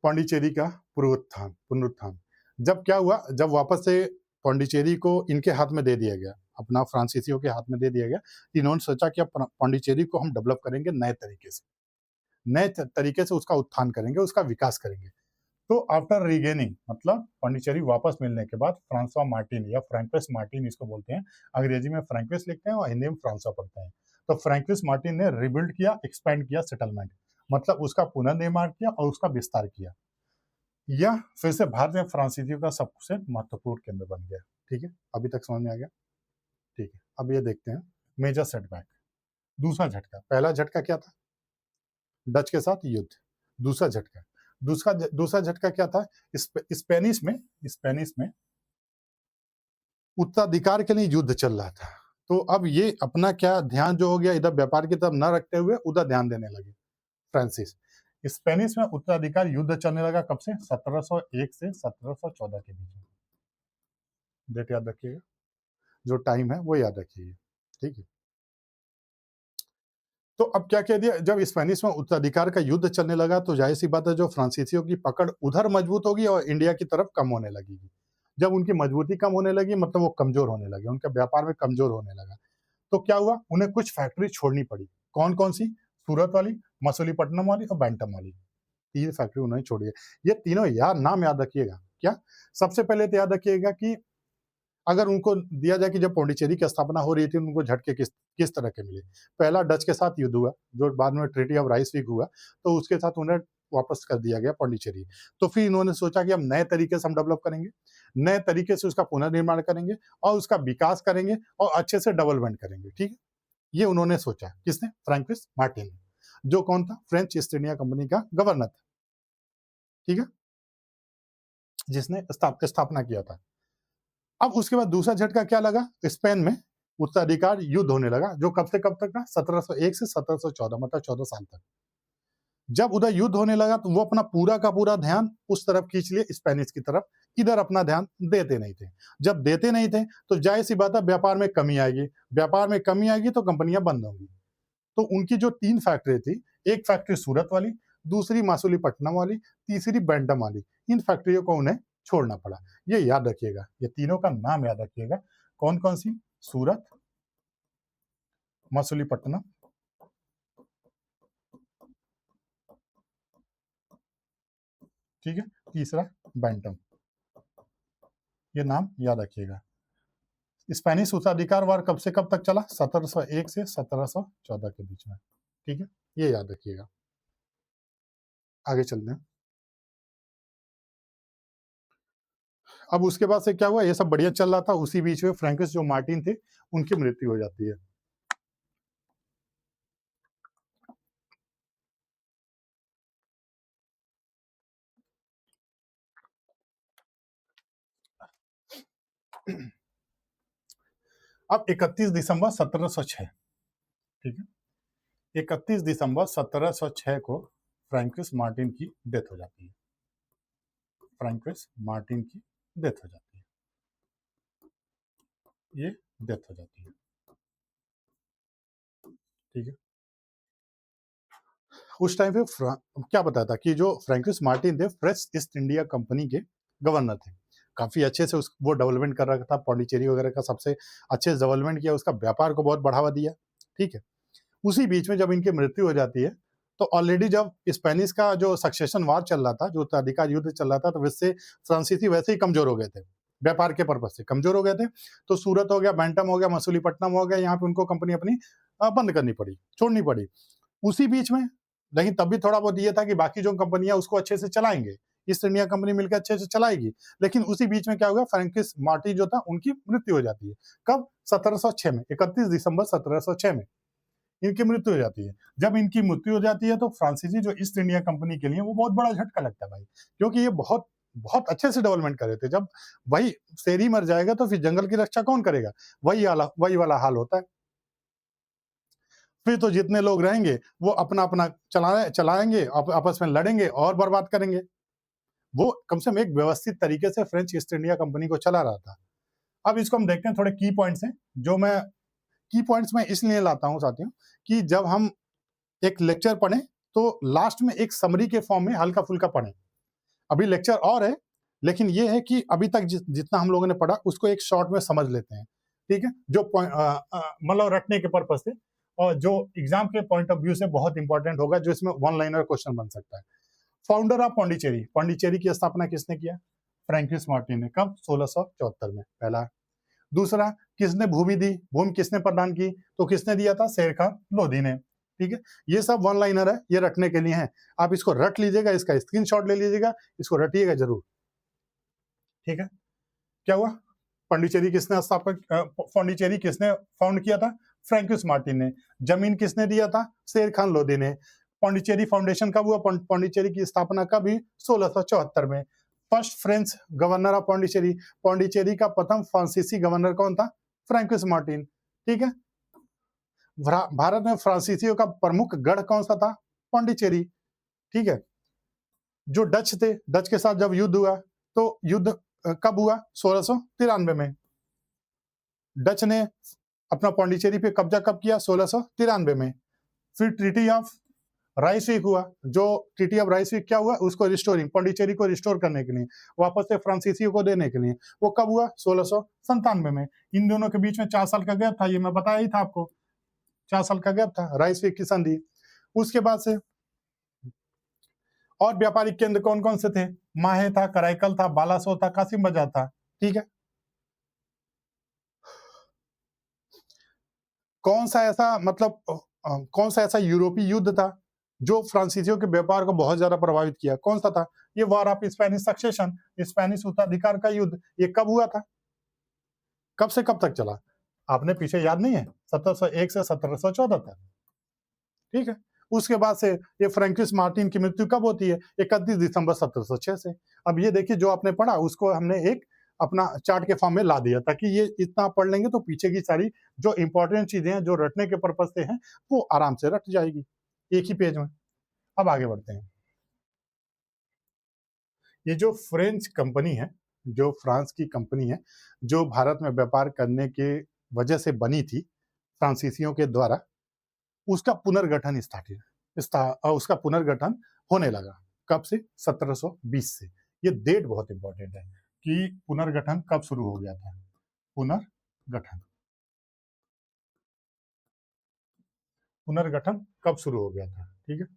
पांडिचेरी का पुनरुत्थान। जब क्या हुआ, जब वापस से पांडिचेरी को इनके हाथ में दे दिया गया, अपना फ्रांसीसियों के हाथ में दे दिया गया, इन्होंने सोचा कि अब पांडिचेरी को हम डेवलप करेंगे नए तरीके से, उसका उत्थान करेंगे, उसका विकास करेंगे। तो आफ्टर रीगेनिंग, मतलब पांडिचेरी वापस मिलने के बाद, फ्रांसवा मार्टिन या फ्रैंकोइस मार्टिन इसको बोलते हैं, अंग्रेजी में फ्रैंकोइस लिखते हैं और हिंदी में फ्रांसवा पढ़ते हैं। तो फ्रैंकोइस मार्टिन ने रिबिल्ड किया, एक्सपैंड किया सेटलमेंट, मतलब उसका पुनर्निर्माण किया और उसका विस्तार किया। यह फिर से भारत में फ्रांसीसियों का सबसे महत्वपूर्ण केंद्र बन गया, ठीक है। अभी तक समझ में आ गया, ठीक है। अब ये देखते हैं मेजर सेटबैक, दूसरा झटका। पहला झटका क्या था, डच के साथ युद्ध। दूसरा झटका क्या था, स्पेनिश में उत्तराधिकार के लिए युद्ध चल रहा था। तो अब ये अपना क्या ध्यान जो हो गया, इधर व्यापार की तरफ न रखते हुए उधर ध्यान देने लगे फ्रांसिस। स्पेनिश में उत्तराधिकार युद्ध चलने लगा कब से, 1701 से 1714 के बीच में, डेट याद रखिएगा। जो टाइम है वो याद रखिए, ठीक है। तो अब क्या कह दिया, जब स्पेनिश में उत्तराधिकार का युद्ध चलने लगा तो जाहिर सी बात है जो फ्रांसीसियों की पकड़ उधर मजबूत होगी और इंडिया की तरफ कम होने लगेगी। जब उनकी मजबूती कम होने लगी मतलब वो कमजोर होने लगे, उनका व्यापार में कमजोर होने लगा। तो क्या हुआ, उन्हें कुछ फैक्ट्री छोड़नी पड़ी। कौन कौन सी? सूरत वाली, मसूलीपट्टनम वाली और बैंटम वाली, तीन फैक्ट्री उन्होंने छोड़ी है। ये तीनों यार नाम याद रखिएगा। क्या? सबसे पहले तो याद रखिएगा कि अगर उनको दिया जाए कि जब पौंडीचेरी की स्थापना हो रही थी उनको झटके किस किस तरह के मिले। पहला डच के साथ युद्ध हुआ जो बाद में ट्रीटी ऑफ राइसविक हुआ, तो उसके साथ उन्हें वापस कर दिया गया पौंडीचेरी। तो फिर इन्होंने सोचा कि हम नए तरीके से हम डेवलप करेंगे, नए तरीके से उसका पुनर्निर्माण करेंगे और उसका विकास करेंगे और अच्छे से डेवलपमेंट करेंगे, ठीक है। ये उन्होंने सोचा, किसने? फ्रैंकिस मार्टिन ने, जो कौन था? फ्रेंच ईस्ट इंडिया कंपनी का गवर्नर था, ठीक है, जिसने स्थापना किया था। अब उसके बाद दूसरा झटका क्या लगा? स्पेन में उत्तराधिकार युद्ध होने लगा, जो कब से कब तक था? 1701 से 1714, मतलब 14 साल तक। जब उधर युद्ध होने लगा तो वो अपना पूरा का पूरा ध्यान उस तरफ खींच लिए, स्पेनिश की तरफ। इधर अपना ध्यान देते नहीं थे। जब देते नहीं थे तो जाहिर सी बात है व्यापार में कमी आएगी, व्यापार में कमी आएगी तो कंपनियां बंद होंगी। तो उनकी जो 3 फैक्ट्री थी, एक फैक्ट्री सूरत वाली, दूसरी मासूलीपट्टनम वाली, तीसरी बैंटम वाली, इन फैक्ट्रियों को उन्हें छोड़ना पड़ा। ये याद रखिएगा, ये तीनों का नाम याद रखिएगा। कौन-कौन सी? सूरत, मसूलीपट्टनम, ठीक है, तीसरा बैंटम। ये नाम याद रखिएगा। स्पेनिश उत्तराधिकार वार कब से कब तक चला? 1701 से 1714 के बीच में, ठीक है? ये याद रखिएगा। आगे चलते हैं। अब उसके बाद से क्या हुआ, ये सब बढ़िया चल रहा था, उसी बीच में फ्रैंकिस जो मार्टिन थे, उनकी मृत्यु हो जाती है। अब 31 दिसंबर 1706, ठीक है, 31 दिसंबर 1706 को फ्रैंकिस मार्टिन की डेथ हो जाती है। फ्रैंकिस मार्टिन की डेथ हो जाती है, ये डेथ हो जाती है, ठीक है। उस टाइम पे क्या बताया था कि जो फ्रैंकिस मार्टिन थे फ्रेंच ईस्ट इंडिया कंपनी के गवर्नर थे। काफी अच्छे से वो डेवलपमेंट कर रखा था, पौंडीचेरी वगैरह का सबसे अच्छे से डेवलपमेंट किया, उसका व्यापार को बहुत बढ़ावा दिया, ठीक है। उसी बीच में जब इनकी मृत्यु हो जाती है तो ऑलरेडी जब स्पेनिश का जो सक्सेशन वार चल रहा था, जो उत्तराधिकार युद्ध चल रहा था, तो इससे फ्रांसीसी वैसे ही कमजोर हो गए थे, व्यापार के पर्पज से कमजोर हो गए थे। तो सूरत हो गया, बैंटम हो गया, मसूलीपट्टनम हो गया, यहाँ पे उनको कंपनी अपनी बंद करनी पड़ी, छोड़नी पड़ी। उसी बीच में, लेकिन तब भी थोड़ा बहुत ये था कि बाकी जो कंपनियां उसको अच्छे से चलाएंगे, ईस्ट इंडिया कंपनी मिलकर अच्छे से चलाएगी। लेकिन उसी बीच में क्या हुआ, फ्रैंकिस मार्टिन जो था उनकी मृत्यु हो जाती है। कब? 1706 में, 31 दिसंबर 1706 में इनकी मृत्यु हो जाती है। जब इनकी मृत्यु हो जाती है तो फ्रांसीसी जो ईस्ट इंडिया कंपनी के लिए वो बहुत बड़ा झटका लगता है भाई, क्योंकि ये बहुत बहुत अच्छे से डेवलपमेंट कर रहे थे। जब वही शेर ही मर जाएगा तो फिर जंगल की रक्षा कौन करेगा? वही वाला हाल होता है। फिर तो जितने लोग रहेंगे वो अपना अपना चलाएंगे, आपस में लड़ेंगे और बर्बाद करेंगे। वो कम से कम एक व्यवस्थित तरीके से फ्रेंच ईस्ट इंडिया कंपनी को चला रहा था। अब इसको हम देखते हैं, थोड़े की पॉइंट्स हैं जो मैं की पॉइंट्स में इसलिए लाता हूं साथियों कि जब हम एक लेक्चर पढ़ें तो लास्ट में एक समरी के फॉर्म में हल्का फुल्का पढ़ें। अभी लेक्चर और है, लेकिन ये है कि अभी तक जितना हम लोगों ने पढ़ा उसको एक शॉर्ट में समझ लेते हैं, ठीक है, जो मतलब रटने के पर्पज से और जो एग्जाम के पॉइंट ऑफ व्यू से बहुत इंपॉर्टेंट होगा, जो इसमें वन लाइनर क्वेश्चन बन सकता है। फाउंडर ऑफ पौंडीचेरी, पौंडीचेरी की स्थापना किसने किया? फ्रैंकिस मार्टिन ने। कब? 1674 में, पहला। दूसरा, किसने भूमि दी, भूमि किसने प्रदान की? तो किसने दिया था? शेर खान लोधी ने, ठीक है। ये सब वन लाइनर है, ये रटने के लिए है। आप इसको रट लीजिएगा, इसका स्क्रीनशॉट ले लीजिएगा, इसको रटिएगा जरूर, ठीक है। क्या हुआ? पौंडीचेरी किसने स्थापना, पौंडीचेरी किसने फाउंड किया था? फ्रैंकिस मार्टिन ने। जमीन किसने दिया था? शेर खान लोधी ने। पौंडीचेरी फाउंडेशन कब हुआ? पौंडीचेरी की स्थापना कब हुई? 1674 में। First French governor of Pondicherry, Pondicherry का प्रथम फ्रांसीसी गवर्नर कौन था? फ्रैंकिस मार्टिन, ठीक है। भारत में फ्रांसीसियों का प्रमुख गढ़ कौन सा था? पौंडीचेरी, ठीक है। जो डच थे, डच के साथ जब युद्ध हुआ तो युद्ध कब हुआ? 1693 में। डच ने अपना पौंडीचेरी पे कब्जा कब किया? 1693 में। फिर ट्रीटी ऑफ राइसविक हुआ। जो ट्रीटी ऑफ राइसविक क्या हुआ? उसको रिस्टोरिंग, पौंडीचेरी को रिस्टोर करने के लिए, वापस से फ्रांसीसियों को देने के लिए। वो कब हुआ? 1697 में। इन दोनों के बीच में 4 साल का गैप था, ये मैं बताया ही था आपको। 4 साल का गैप था, राइसविक की संधि। उसके बाद से और व्यापारिक केंद्र कौन कौन से थे? माहे था, कराईकल था, बालासोर था, कासिम बाजार था। ठीक है। कौन सा ऐसा मतलब कौन सा ऐसा यूरोपीय युद्ध था जो फ्रांसीसियों के व्यापार को बहुत ज्यादा प्रभावित किया? कौन सा था? ये war of Spanish succession, Spanish उत्तराधिकार का युद्ध। ये कब हुआ था? कब से कब तक चला? आपने पीछे याद नहीं है? 1701 से 1714 तक। ठीक है। उसके बाद से ये फ्रैंकिस मार्टिन की मृत्यु कब होती है? 31 दिसंबर 1706 से। अब ये देखिए, जो आपने पढ़ा उसको हमने एक अपना चार्ट के फॉर्म में ला दिया, ताकि ये इतना आप पढ़ लेंगे तो पीछे की सारी जो इंपॉर्टेंट चीजें हैं, जो रटने के पर्पज से हैं, वो आराम से रट जाएगी एक ही पेज में। अब आगे बढ़ते हैं। ये जो फ्रेंच कंपनी है, जो फ्रांस की कंपनी है, जो भारत में व्यापार करने के वजह से बनी थी फ्रांसीसियों के द्वारा, उसका पुनर्गठन उसका पुनर्गठन होने लगा। कब से? 1720 से। ये डेट बहुत इंपॉर्टेंट है कि पुनर्गठन कब शुरू हो गया था। पुनर्गठन पुनर्गठन कब शुरू हो गया था? ठीक है।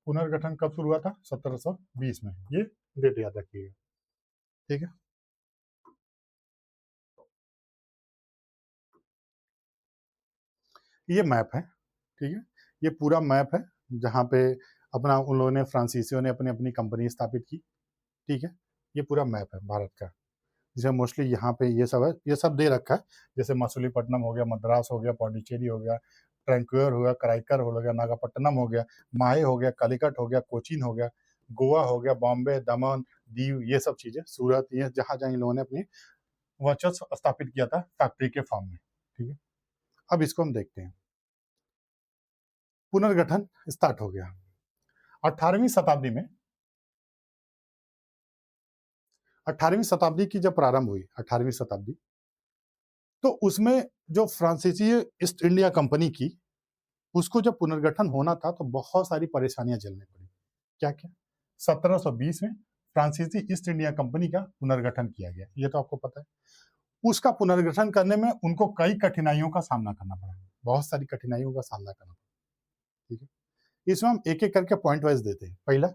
पुनर्गठन कब शुरू हुआ था? 1720 में। ये डेट याद रखिएगा। ठीक है। ये मैप है। ठीक है। ये पूरा मैप है जहाँ पे अपना उन लोगों ने, फ्रांसीसियों ने अपनी अपनी कंपनी स्थापित की। ठीक है। ये पूरा मैप है भारत का, जैसे मोस्टली यहाँ पे ये सब है, ये सब दे रखा है। जैसे मसूलीपट्टनम हो गया, मद्रास हो गया, पौंडीचेरी हो गया, ट्रैंक्यूर हो गया, कराईकर हो गया, नागापट्टनम हो गया, माहे हो गया, कालीकट हो गया, कोचीन हो गया, गोवा हो गया, बॉम्बे, दमन, दीव, ये सब चीजें, सूरत, ये जहाँ जहाँ इन लोगों ने अपनी वर्चस्व स्थापित किया था फैक्ट्री के फॉर्म में। ठीक है। अब इसको हम देखते हैं। पुनर्गठन स्टार्ट हो गया 18वीं शताब्दी में। 18वीं शताब्दी की जब प्रारंभ हुई, 18वीं शताब्दी, तो उसमें जो फ्रांसीसी ईस्ट इंडिया कंपनी की, उसको जब पुनर्गठन होना था तो बहुत सारी परेशानियां झेलनी पड़ी। क्या क्या? 1720 में फ्रांसीसी ईस्ट इंडिया कंपनी का पुनर्गठन किया गया, ये तो आपको पता है। उसका पुनर्गठन करने में उनको कई कठिनाइयों का सामना करना पड़ा, बहुत सारी कठिनाइयों का सामना करना पड़ा। ठीक है। इसमें हम एक एक करके पॉइंट वाइज देते हैं। पहला,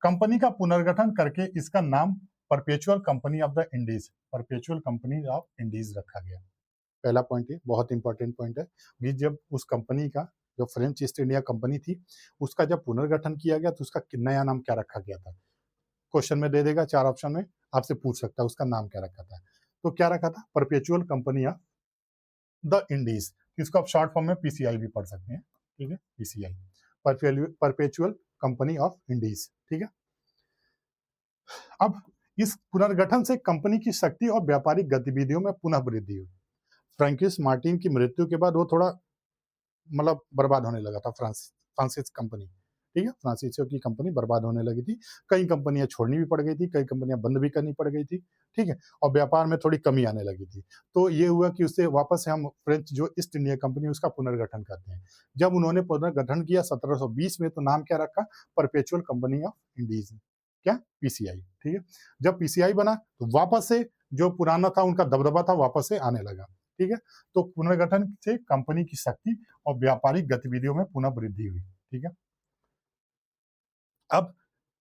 कंपनी का पुनर्गठन करके इसका नाम perpetual company of the Indies, perpetual company of Indies रखा गया। पहला पॉइंट है, बहुत इंपॉर्टेंट पॉइंट है कि जब उस कंपनी का, जो फ्रेंच ईस्ट इंडिया कंपनी थी, उसका जब पुनर्गठन किया गया तो उसका नया नाम क्या रखा गया था? क्वेश्चन में दे देगा, 4 ऑप्शन में आपसे पूछ सकता है उसका नाम क्या रखा था। तो क्या रखा था? Perpetual company of the Indies. इसको आप शॉर्ट फॉर्म में पीसीआई भी पढ़ सकते हैं। ठीक है, PCI, perpetual company of Indies. ठीक है। अब इस पुनर्गठन से कंपनी की शक्ति और व्यापारिक गतिविधियों में पुनः वृद्धि हुई। फ्रैंकिस मार्टिन की मृत्यु के बाद वो थोड़ा मतलब बर्बाद होने लगा था फ्रांसिस कंपनी। ठीक है। फ्रांसीसियों की कंपनी बर्बाद होने लगी थी। कई कंपनियां छोड़नी भी पड़ गई थी, कई कंपनियां बंद भी करनी पड़ गई थी। ठीक है। और व्यापार में थोड़ी कमी आने लगी थी। तो ये हुआ कि उससे वापस से हम फ्रेंच जो ईस्ट इंडिया कंपनी, उसका पुनर्गठन करते हैं। जब उन्होंने पुनर्गठन किया 1720 में, तो नाम क्या रखा? Perpetual company of Indies. क्या? पीसीआई। ठीक है। जब पीसीआई बना तो वापस से जो पुराना था उनका दबदबा था, वापस से आने लगा। ठीक है। तो पुनर्गठन से कंपनी की शक्ति और व्यापारिक गतिविधियों में पुनः वृद्धि हुई। ठीक है। अब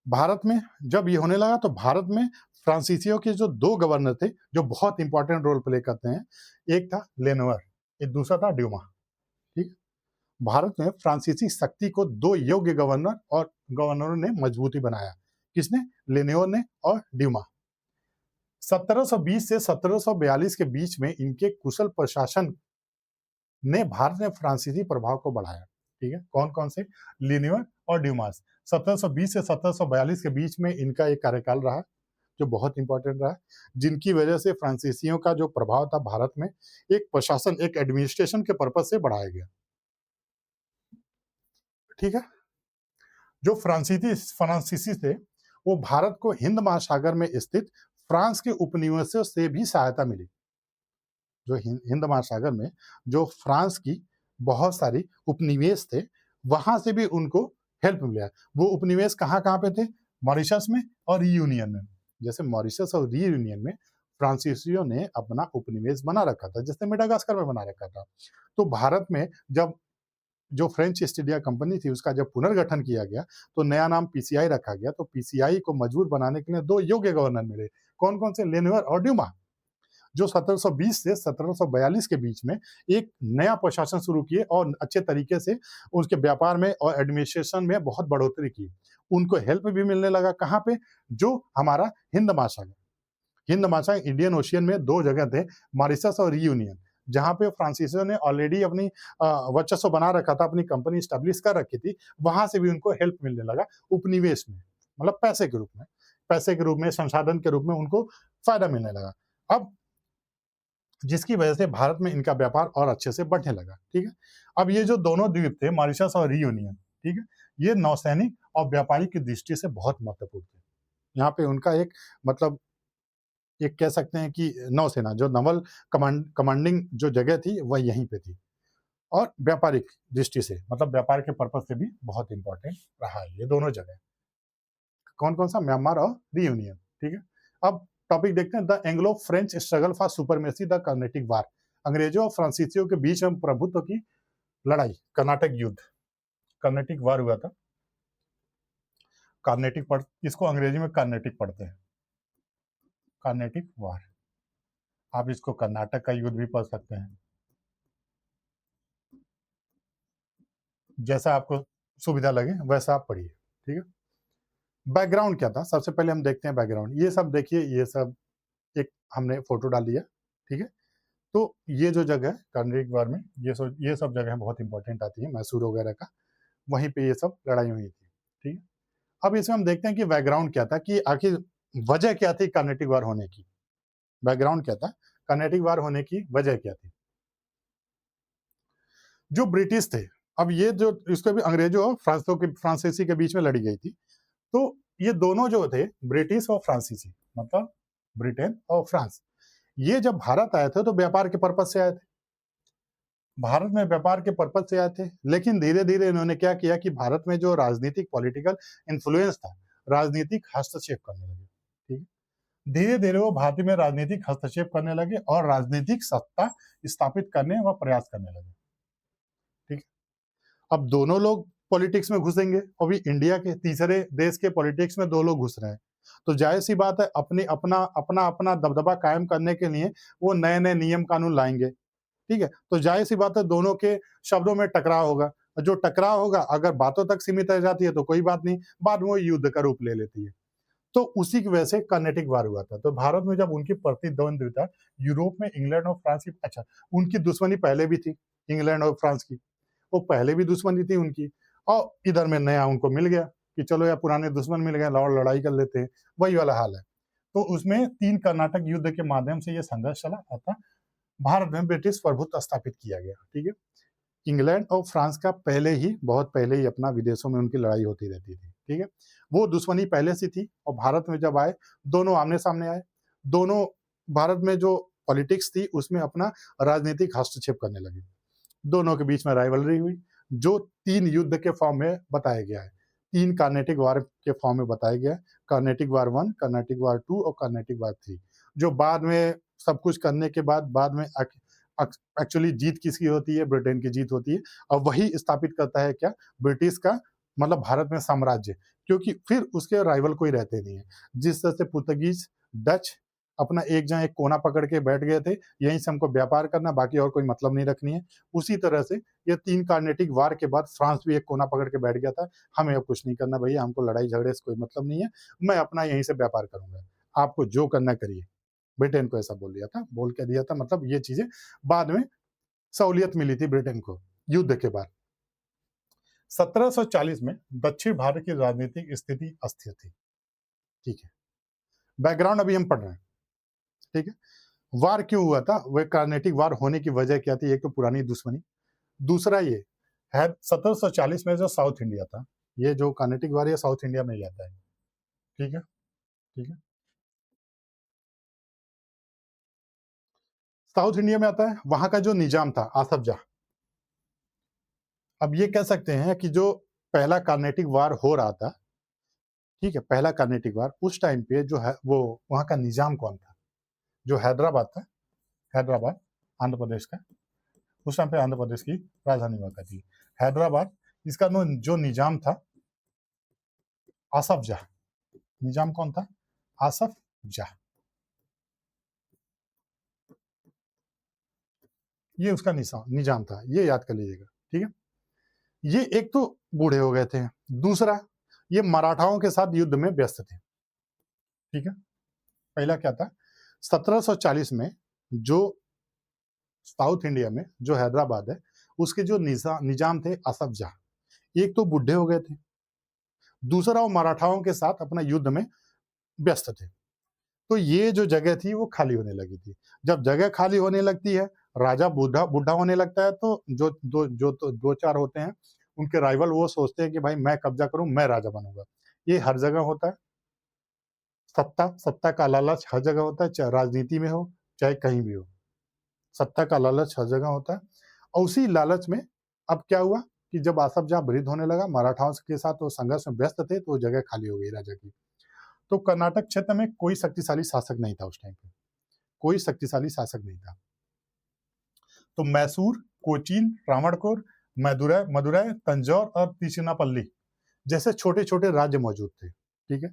भारत में जब ये होने लगा तो भारत में फ्रांसीसियों के जो 2 गवर्नर थे जो बहुत इंपॉर्टेंट रोल प्ले करते हैं, एक था लेनोवर, एक दूसरा था ड्यूमा। ठीक। भारत में फ्रांसीसी शक्ति को 2 योग्य गवर्नर और गवर्नरों ने मजबूती बनाया। किसने? लेनोवर ने और ड्यूमा। 1720 से 1742 के बीच में इनके कुशल प्रशासन ने भारत में फ्रांसीसी प्रभाव को बढ़ाया। ठीक है। कौन कौन से? लिनियर और ड्यूमास। 1720 से 1742 के बीच में इनका एक कार्यकाल रहा जो बहुत इंपॉर्टेंट रहा, जिनकी वजह से फ्रांसीसियों का जो प्रभाव था भारत में, एक प्रशासन, एक एडमिनिस्ट्रेशन के पर्पज से बढ़ाया गया। ठीक है। जो फ्रांसीसी थे, वो भारत को हिंद महासागर में स्थित फ्रांस के उपनिवेशों से भी सहायता मिली। जो हिंद महासागर में जो फ्रांस की बहुत सारी उपनिवेश थे, वहां से भी उनको हेल्प मिला। वो उपनिवेश कहाँ-कहाँ पे थे? मॉरिशस में और रियूनियन में। जैसे मॉरिशस और रियूनियन में फ्रांसीसियों ने अपना उपनिवेश बना रखा था, जैसे मेडागास्कर में बना रखा था। तो भारत में जब जो फ्रेंच ईस्ट इंडिया कंपनी थी, उसका जब पुनर्गठन किया गया, तो नया नाम पीसीआई रखा गया। तो पीसीआई को मजबूत बनाने के लिए 2 योग्य गवर्नर मिले। कौन-कौन से? लेनोयर और ड्यूमा। जो 1720 से 1742 के बीच में एक नया प्रशासन शुरू किए और अच्छे तरीके से उसके व्यापार में और एडमिनिस्ट्रेशन में बहुत बढ़ोतरी की। उनको हेल्प भी मिलने लगा कहाँ पे? जो हमारा हिंद महासागर। हिंद महासागर इंडियन ओशियन में 2 जगह थे, मॉरिशस और रियूनियन, जहाँ पे फ्रांसीसियों ने ऑलरेडी अपनी वर्चस्व बना रखा था, अपनी कंपनी एस्टेब्लिश कर रखी थी। वहाँ से भी उनको हेल्प मिलने लगा उपनिवेश में, मतलब पैसे के रूप में। पैसे के रूप में, संसाधन के रूप में उनको फ़ायदा मिलने लगा। अब जिसकी वजह से भारत में इनका व्यापार और अच्छे से बढ़ने लगा, ठीक है? अब ये जो दोनों द्वीप थे, मॉरिशस और रियूनियन, ठीक है? ये नौसैनिक और व्यापारिक की दृष्टि से बहुत महत्वपूर्ण थे। यहाँ पे उनका एक मतलब एक कह सकते हैं कि नौसेना जो नवल कमांडिंग जो जगह थी, वह यहीं पे थी। और व्यापारिक दृष्टि से मतलब व्यापार के पर्पज़ से भी बहुत इम्पोर्टेंट रहा है ये दोनों जगह। कौन-कौन सा? म्यांमार और रियूनियन, ठीक है? अब टॉपिक देखते हैं, the Anglo French struggle for supremacy, the Carnatic war. अंग्रेजों और फ्रांसीसियों के बीच में प्रभुत्व की लड़ाई, कर्नाटक युद्ध, कर्नाटिक वार हुआ था। कार्नेटिक पढ़ इसको अंग्रेजी में कार्नेटिक पढ़ते हैं, कार्नेटिक वार। आप इसको कर्नाटक का युद्ध भी पढ़ सकते हैं, जैसा आपको सुविधा लगे वैसा आप पढ़िए, ठीक है? बैकग्राउंड क्या था? सबसे पहले हम देखते हैं बैकग्राउंड। ये सब देखिए, ये सब एक हमने फ़ोटो डाल दिया, ठीक है? तो ये जो जगह है कर्नाटक वार में, ये सब जगह बहुत इंपॉर्टेंट आती है, मैसूर वगैरह का, वहीं पे ये सब लड़ाई हुई थी, ठीक है? अब इसमें हम देखते हैं कि बैकग्राउंड क्या था, कि आखिर वजह क्या थी कर्नाटक वार होने की? बैकग्राउंड क्या था? कर्नाटक वार होने की वजह क्या थी? जो ब्रिटिश थे, अब ये जो इसको भी अंग्रेजों और फ्रांसीसी के बीच में लड़ी गई थी। तो ये दोनों जो थे, ब्रिटिश और फ्रांसीसी, मतलब ब्रिटेन और फ्रांस, ये जब भारत आए थे तो व्यापार के पर्पज से आए थे। भारत में व्यापार के पर्पज से आए थे, लेकिन धीरे-धीरे इन्होंने क्या किया कि भारत में जो राजनीतिक पॉलिटिकल इन्फ्लुएंस था, राजनीतिक हस्तक्षेप करने लगे, ठीक है? धीरे-धीरे वो भारत में राजनीतिक हस्तक्षेप करने लगे और राजनीतिक सत्ता स्थापित करने व प्रयास करने लगे, ठीक है? अब दोनों लोग पॉलिटिक्स में घुसेंगे, अभी इंडिया के तीसरे देश के पॉलिटिक्स में 2 लोग घुस रहे हैं। तो ज़ाहिर-सी बात है, अपना दबदबा कायम करने के लिए वो नए-नए नियम कानून लाएँगे, ठीक है? तो ज़ाहिर-सी बात है, दोनों के शब्दों में टकराव होगा। और जो टकराव होगा, अगर बातों तक सीमित रह जाती है तो कोई बात नहीं, बाद में वो युद्ध का रूप ले लेती है। तो उसी की वजह से कर्नाटिक वार हुआ था। तो भारत में जब उनकी प्रतिद्वंद्विता यूरोप में इंग्लैंड और फ्रांस की, अच्छा, उनकी दुश्मनी पहले भी थी, इंग्लैंड और फ्रांस की। वो पहले भी दुश्मनी थी उनकी, और इधर में नया उनको मिल गया कि चलो यार, पुराने दुश्मन मिल गए, लाओ लड़ाई कर लेते हैं, वही वाला हाल है। तो उसमें 3 कर्नाटक युद्ध के माध्यम से ये संघर्ष चला, अतः भारत में ब्रिटिश प्रभुत्व स्थापित किया गया, ठीक है? इंग्लैंड और फ्रांस का बहुत पहले ही अपना विदेशों में उनकी लड़ाई होती रहती थी, ठीक है? वो दुश्मनी पहले से थी और भारत में जब आए, दोनों आमने-सामने आए। दोनों भारत में जो पॉलिटिक्स थी उसमें अपना राजनीतिक हस्तक्षेप करने लगे। दोनों के बीच में राइवलरी हुई, जो 3 युद्ध के फॉर्म में बताया गया है। 3 कार्नेटिक वार के फॉर्म में बताया गया है। कार्नेटिक वार 1, कार्नेटिक वार 2 और कार्नेटिक वार 3, जो बाद में सब कुछ करने के बाद में एक्चुअली जीत किसकी होती है? ब्रिटेन की जीत होती है, और वही स्थापित करता है क्या? ब्रिटिश का मतलब भारत में साम्राज्य, क्योंकि फिर उसके राइवल कोई रहते नहीं है। जिस तरह से पुर्तगीज़, डच अपना एक जहाँ एक कोना पकड़ के बैठ गए थे, यहीं से हमको व्यापार करना, बाकी और कोई मतलब नहीं रखनी है। उसी तरह से ये 3 कार्नेटिक वार के बाद फ्रांस भी एक कोना पकड़ के बैठ गया था, हमें अब कुछ नहीं करना भैया, हमको लड़ाई झगड़े से कोई मतलब नहीं है, मैं अपना यहीं से व्यापार करूँगा, आपको जो करना करिए। ब्रिटेन को ऐसा बोल दिया था, बोल के दिया था, मतलब ये चीज़ें बाद में सहूलियत मिली थी ब्रिटेन को, युद्ध के बाद। 1740 में दक्षिण भारत की राजनीतिक स्थिति अस्थिर थी, ठीक है? बैकग्राउंड अभी हम पढ़ रहे हैं, ठीक है? वार क्यों हुआ था? वह कार्नेटिक वार होने की वजह क्या थी? एक तो पुरानी दुश्मनी, दूसरा ये है 1740 में जो साउथ इंडिया था, ये जो कार्नेटिक वार है साउथ इंडिया में ही आता है। ठीक है, ठीक है। साउथ इंडिया में आता है, वहां का जो निजाम था आसफ जाह। अब ये कह सकते हैं कि जो पहला कार्नेटिक वार हो रहा था, ठीक है, पहला कार्नेटिक वार, उस टाइम पे जो है वो वहां का निजाम कौन था? जो हैदराबाद था, हैदराबाद आंध्र प्रदेश का, उस टाइम पे आंध्र प्रदेश की राजधानी हुआ करती थी हैदराबाद। इसका जो निजाम था आसफ जाह। निजाम कौन था? आसफ जाह। ये उसका निजाम था, ये याद कर लीजिएगा। ठीक है, ये एक तो बूढ़े हो गए थे, दूसरा ये मराठाओं के साथ युद्ध में व्यस्त थे। ठीक है, पहला क्या था, 1740 में जो साउथ इंडिया में जो हैदराबाद है उसके जो निजाम थे आसफ जाह, एक तो बूढ़े हो गए थे, दूसरा वो मराठाओं के साथ अपना युद्ध में व्यस्त थे। तो ये जो जगह थी वो खाली होने लगी थी। जब जगह खाली होने लगती है, राजा बूढ़ा बूढ़ा होने लगता है, तो दो चार होते हैं उनके राइवल, वो सोचते हैं कि भाई मैं कब्जा करूं, मैं राजा बनूंगा। ये हर जगह होता है। सत्ता सत्ता का लालच हर जगह होता है, चाहे राजनीति में हो चाहे कहीं भी हो। सत्ता का लालच हर जगह होता है। और उसी लालच में अब क्या हुआ कि जब आसफ जहाँ वृद्ध होने लगा, मराठाओं के साथ वो संघर्ष में व्यस्त थे, तो वो जगह खाली हो गई राजा की। तो कर्नाटक क्षेत्र में कोई शक्तिशाली शासक नहीं था उस टाइम पे, कोई शक्तिशाली शासक नहीं था। तो मैसूर, कोचीन, त्रावणकोर, मदुरै, तंजौर और तिरुचिरापल्ली जैसे छोटे छोटे राज्य मौजूद थे। ठीक है,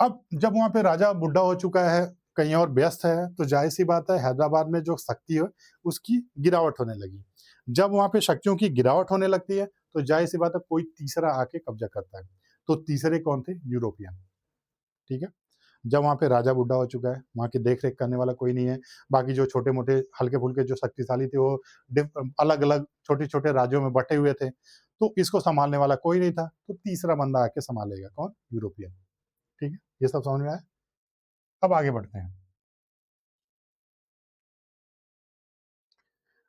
अब जब वहां पे राजा बुढ़ा हो चुका है, कहीं और व्यस्त है, तो जाहिर सी बात है हैदराबाद में जो शक्ति है उसकी गिरावट होने लगी। जब वहां पे शक्तियों की गिरावट होने लगती है, तो जाहिर सी बात है कोई तीसरा आके कब्जा करता है। तो तीसरे कौन थे? यूरोपियन। ठीक है, जब वहाँ पे राजा बुढ़ा हो चुका है, वहाँ की देख-रेख करने वाला कोई नहीं है, बाकी जो छोटे-मोटे, हल्के-फुल्के जो शक्तिशाली थे वो अलग-अलग छोटे-छोटे राज्यों में बँटे हुए थे, तो इसको सँभालने वाला कोई नहीं था, तो तीसरा बंदा आके सँभालेगा, कौन? यूरोपियन। ठीक है, ये सब समझ में आया? अब आगे बढ़ते हैं।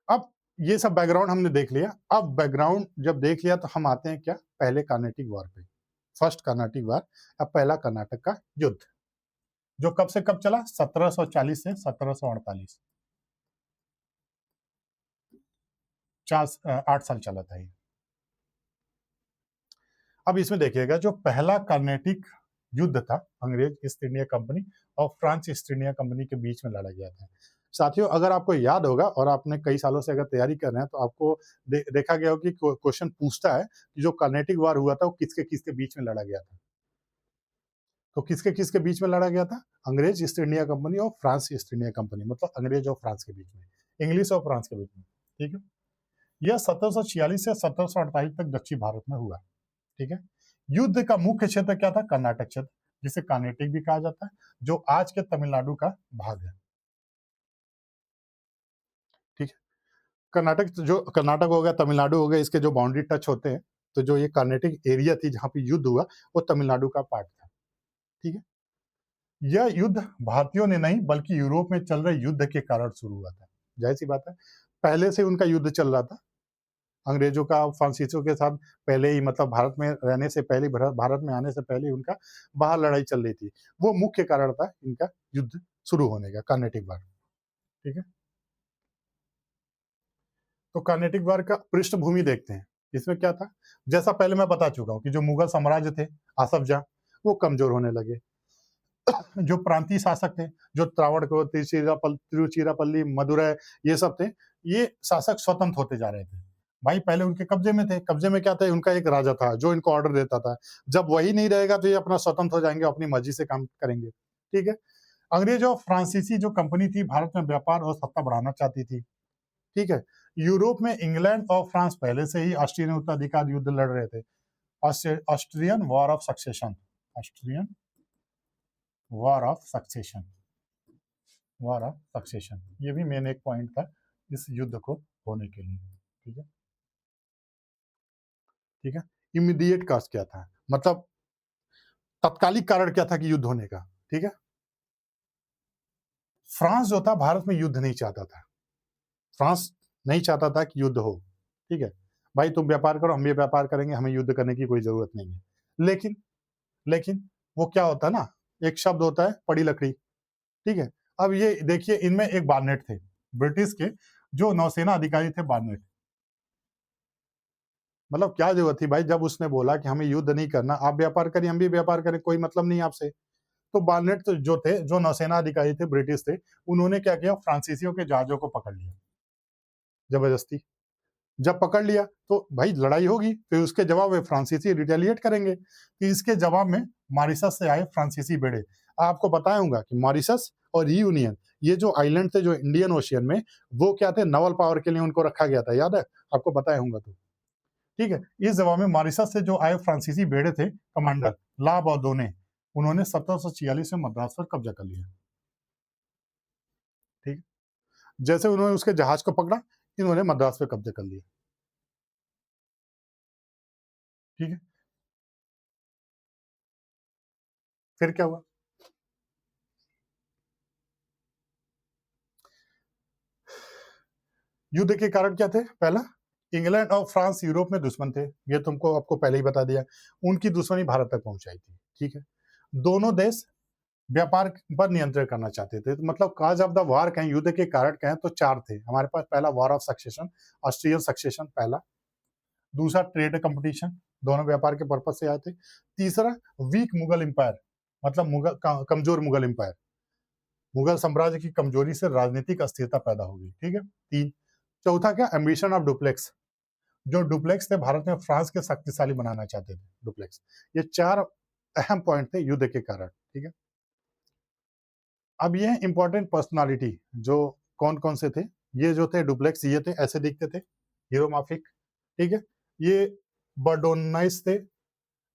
अब ये सब बैकग्राउंड हमने देख लिया, अब बैकग्राउंड जब देख लिया तो हम आते हैं क्या? पहले कर्नाटिक वॉर पे। फर्स्ट कर्नाटिक वॉर, अब पहला कर्नाटक का युद्ध, जो कब से कब चला? 1740 से 1748। 8 साल चला था ये। अब इसमें देखिएगा, जो पहला कर्नेटिक युद्ध था अंग्रेज ईस्ट इंडिया कंपनी और फ्रांस ईस्ट इंडिया कंपनी के बीच में लड़ा गया था। साथियों, अगर आपको याद होगा और आपने कई सालों से अगर तैयारी कर रहे हैं, तो आपको देखा गया हो कि क्वेश्चन पूछता है कि जो कर्नेटिक वार हुआ था वो किसके किसके बीच में लड़ा गया था। तो किसके किसके बीच में लड़ा गया था? अंग्रेज ईस्ट इंडिया कंपनी और फ्रांस ईस्ट इंडिया कंपनी, मतलब अंग्रेज और फ्रांस के बीच में, इंग्लिश और फ्रांस के बीच में। ठीक है, यह 1746 से 1748 तक दक्षिण भारत में हुआ। ठीक है, युद्ध का मुख्य क्षेत्र क्या था? कर्नाटक क्षेत्र, जिसे कर्नाटिक भी कहा जाता है, जो आज के तमिलनाडु का भाग है। ठीक है, कर्नाटक हो गया, तमिलनाडु हो गया, इसके जो बाउंड्री टच होते हैं, तो जो ये कर्नाटिक एरिया थी जहां पे युद्ध हुआ, वो तमिलनाडु का पार्ट था। ठीक है, यह युद्ध भारतीयों ने नहीं बल्कि यूरोप में चल रहे युद्ध के कारण शुरू हुआ था। जाहिर सी बात है, पहले से उनका युद्ध चल रहा था अंग्रेजों का फ्रांसीसियों के साथ, पहले ही, मतलब भारत में रहने से पहले, भारत में आने से पहले ही उनका बाहर लड़ाई चल रही थी। वो मुख्य कारण था इनका युद्ध शुरू होने का, कर्नेटिक वार। ठीक है, तो कर्नेटिक वार का पृष्ठभूमि देखते हैं। इसमें क्या था? जैसा पहले मैं बता चुका हूँ कि जो मुगल साम्राज्य थे, आसफ जाह, वो कमजोर होने लगे। जो प्रांतीय शासक थे, जो त्रावणकोर, तिरुचिरापल्ली, मदुरै, ये सब थे, ये शासक स्वतंत्र होते जा रहे थे। भाई पहले उनके कब्जे में थे, कब्जे में क्या था? उनका एक राजा था जो इनको ऑर्डर देता था। जब वही नहीं रहेगा तो ये अपना स्वतंत्र हो जाएंगे, अपनी मर्जी से काम करेंगे। ठीक है, अंग्रेज और फ्रांसीसी जो कंपनी थी भारत में व्यापार और सत्ता बढ़ाना चाहती थी। ठीक है, यूरोप में इंग्लैंड और फ्रांस पहले से ही ऑस्ट्रियन उत्तराधिकार युद्ध लड़ रहे थे। Austrian war of succession, Austrian war of succession, war of succession, ये भी मेन एक पॉइंट था इस युद्ध को होने के लिए। ठीक है, ठीक है, इमीडिएट कॉज क्या था, मतलब तत्कालिक कारण क्या था कि युद्ध होने का? ठीक है, फ्रांस जो था भारत में युद्ध नहीं चाहता था, फ्रांस नहीं चाहता था कि युद्ध हो। ठीक है, भाई तुम व्यापार करो, हम भी व्यापार करेंगे, हमें युद्ध करने की कोई ज़रूरत नहीं है। लेकिन लेकिन वो क्या होता है ना, एक शब्द होता है पड़ी लकड़ी, ठीक है? अब ये देखिए, इनमें एक बार्नेट थे, ब्रिटिश के जो नौसेना अधिकारी थे बार्नेट। मतलब क्या ज़रूरत थी भाई, जब उसने बोला कि हमें युद्ध नहीं करना, आप व्यापार करिए, हम भी व्यापार करें, कोई मतलब नहीं आपसे। तो बार्नेट तो जो थे, जो नौसेना अधिकारी थे, ब्रिटिश थे, उन्होंने क्या किया, फ्रांसीसियों के जहाज़ों को पकड़ लिया, ज़बरदस्ती। जब पकड़ लिया तो भाई लड़ाई होगी, फिर उसके जवाब में फ्रांसीसी रिटेलिएट करेंगे। तो इसके जवाब में मॉरिशस से आए फ्रांसीसी बेड़े। आपको बताया होगा कि मॉरिशस और रियूनियन, ये जो आइलैंड थे जो इंडियन ओशियन में, वो क्या थे, नवल पावर के लिए उनको रखा गया था, याद है? आपको बताया होगा तो। ठीक है, इस जवाब में मॉरिशस से जो आए फ्रांसीसी बेड़े थे कमांडर ला बौदोने, उन्होंने 1746 में मद्रास पर कब्जा कर लिया। ठीक है, जैसे उन्होंने उसके जहाज को पकड़ा, इन्होंने मद्रास पे कब्जा कर लिया। ठीक है, फिर क्या हुआ? युद्ध के कारण क्या थे? पहला, इंग्लैंड और फ्रांस यूरोप में दुश्मन थे, ये तुमको आपको पहले ही बता दिया। उनकी दुश्मनी भारत तक पहुंचाई थी। ठीक है, दोनों देश व्यापार पर नियंत्रण करना चाहते थे। तो मतलब काज ऑफ द वार कहें, युद्ध के कारण कहें तो चार थे हमारे पास। पहला, war of succession, Austrian succession पहला। दूसरा, ट्रेड कंपटीशन, दोनों व्यापार के पर्पज से आए थे। तीसरा, वीक मुगल एम्पायर, मतलब कमजोर मुगल एम्पायर, मुगल साम्राज्य की कमजोरी से राजनीतिक अस्थिरता पैदा होगी। ठीक है, तीन। चौथा क्या, एम्बिशन ऑफ डुप्लेक्स, जो डुप्लेक्स थे भारत में फ्रांस के शक्तिशाली बनाना चाहते थे डुप्लेक्स। ये चार अहम पॉइंट थे युद्ध के कारण। ठीक है, अब ये इंपॉर्टेंट पर्सनालिटी जो कौन कौन से थे, ये जो थे डुप्लेक्स, ये थे, ऐसे दिखते थे, हीरोमाफिक। ठीक है, ये बर्डोनाइस थे,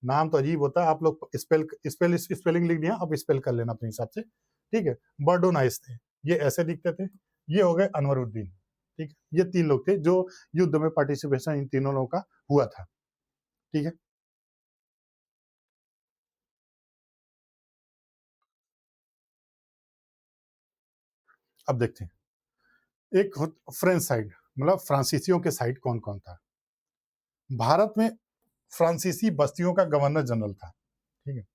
नाम तो अजीब होता है, आप लोग स्पेलिंग लिख दिया, आप स्पेल कर लेना अपने हिसाब से। ठीक है, बर्डोनाइस थे, ये ऐसे दिखते थे। ये हो गए अनवरुद्दीन। ठीक है, ये तीन लोग थे जो युद्ध में पार्टिसिपेशन इन तीनों लोगों का हुआ था। ठीक है, अब देखते हैं, एक फ्रेंच साइड, मतलब फ्रांसीसियों के साइड कौन कौन था। भारत में फ्रांसीसी बस्तियों का गवर्नर जनरल था। ठीक है,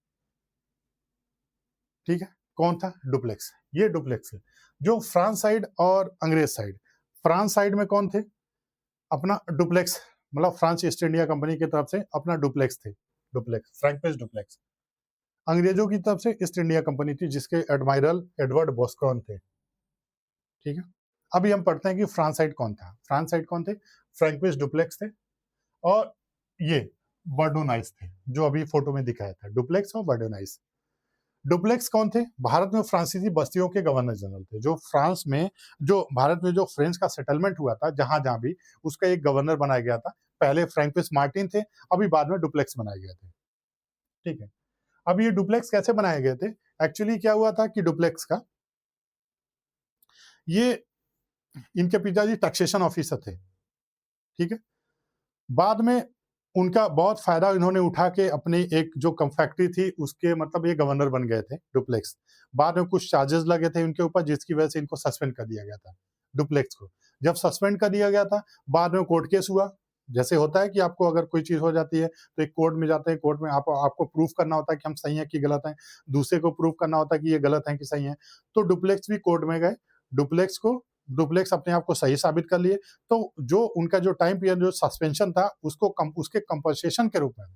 ठीक है, कौन था? डुप्लेक्स। ये डुप्लेक्स है। जो फ्रांस साइड और अंग्रेज साइड, फ्रांस साइड में कौन थे? अपना डुप्लेक्स, मतलब फ्रांस ईस्ट इंडिया कंपनी की तरफ से अपना डुप्लेक्स थे, डुप्लेक्स, फ्रैंकोइस डुप्लेक्स। अंग्रेजों की तरफ से ईस्ट इंडिया कंपनी थी, जिसके एडमायरल एडवर्ड बॉस्कॉन थे। ठीक है, अभी हम पढ़ते हैं कि फ्रांस साइड कौन था। फ्रांस साइड कौन थे? फ्रैंकोइस डुप्लेक्स थे, और ये बर्डोनाइस थे, जो अभी फोटो में दिखाया था, डुप्लेक्स और बर्डोनाइस। डुप्लेक्स कौन थे? भारत में फ्रांसीसी बस्तियों के गवर्नर जनरल थे, जो फ्रांस में, जो भारत में जो फ्रेंच का सेटलमेंट हुआ था जहां जहां भी, उसका एक गवर्नर बनाया गया था। पहले फ्रैंकोइस मार्टिन थे, अभी बाद में डुप्लेक्स बनाए गए थे। ठीक है, अब ये डुप्लेक्स कैसे बनाए गए थे? एक्चुअली क्या हुआ था कि डुप्लेक्स का, ये, इनके पिताजी टैक्सेशन ऑफिसर थे। ठीक है, बाद में उनका बहुत फायदा इन्होंने उठा के अपनी एक जो कम फैक्ट्री थी उसके, मतलब ये गवर्नर बन गए थे डुप्लेक्स। बाद में कुछ चार्जेस लगे थे इनके ऊपर, जिसकी वजह से इनको सस्पेंड कर दिया गया था, डुप्लेक्स को। जब सस्पेंड कर दिया गया था, बाद में कोर्ट केस हुआ। जैसे होता है कि आपको अगर कोई चीज हो जाती है तो एक कोर्ट में जाते हैं, कोर्ट में आपको प्रूफ करना होता है कि हम सही है कि गलत है, दूसरे को प्रूफ करना होता है कि ये गलत है कि सही है। तो डुप्लेक्स भी कोर्ट में गए, डुप्लेक्स को, डुप्लेक्स अपने आप को सही साबित कर लिए। तो जो उनका जो टाइम पीरियड जो सस्पेंशन था, उसको उसके कंपनसेशन के रूप में,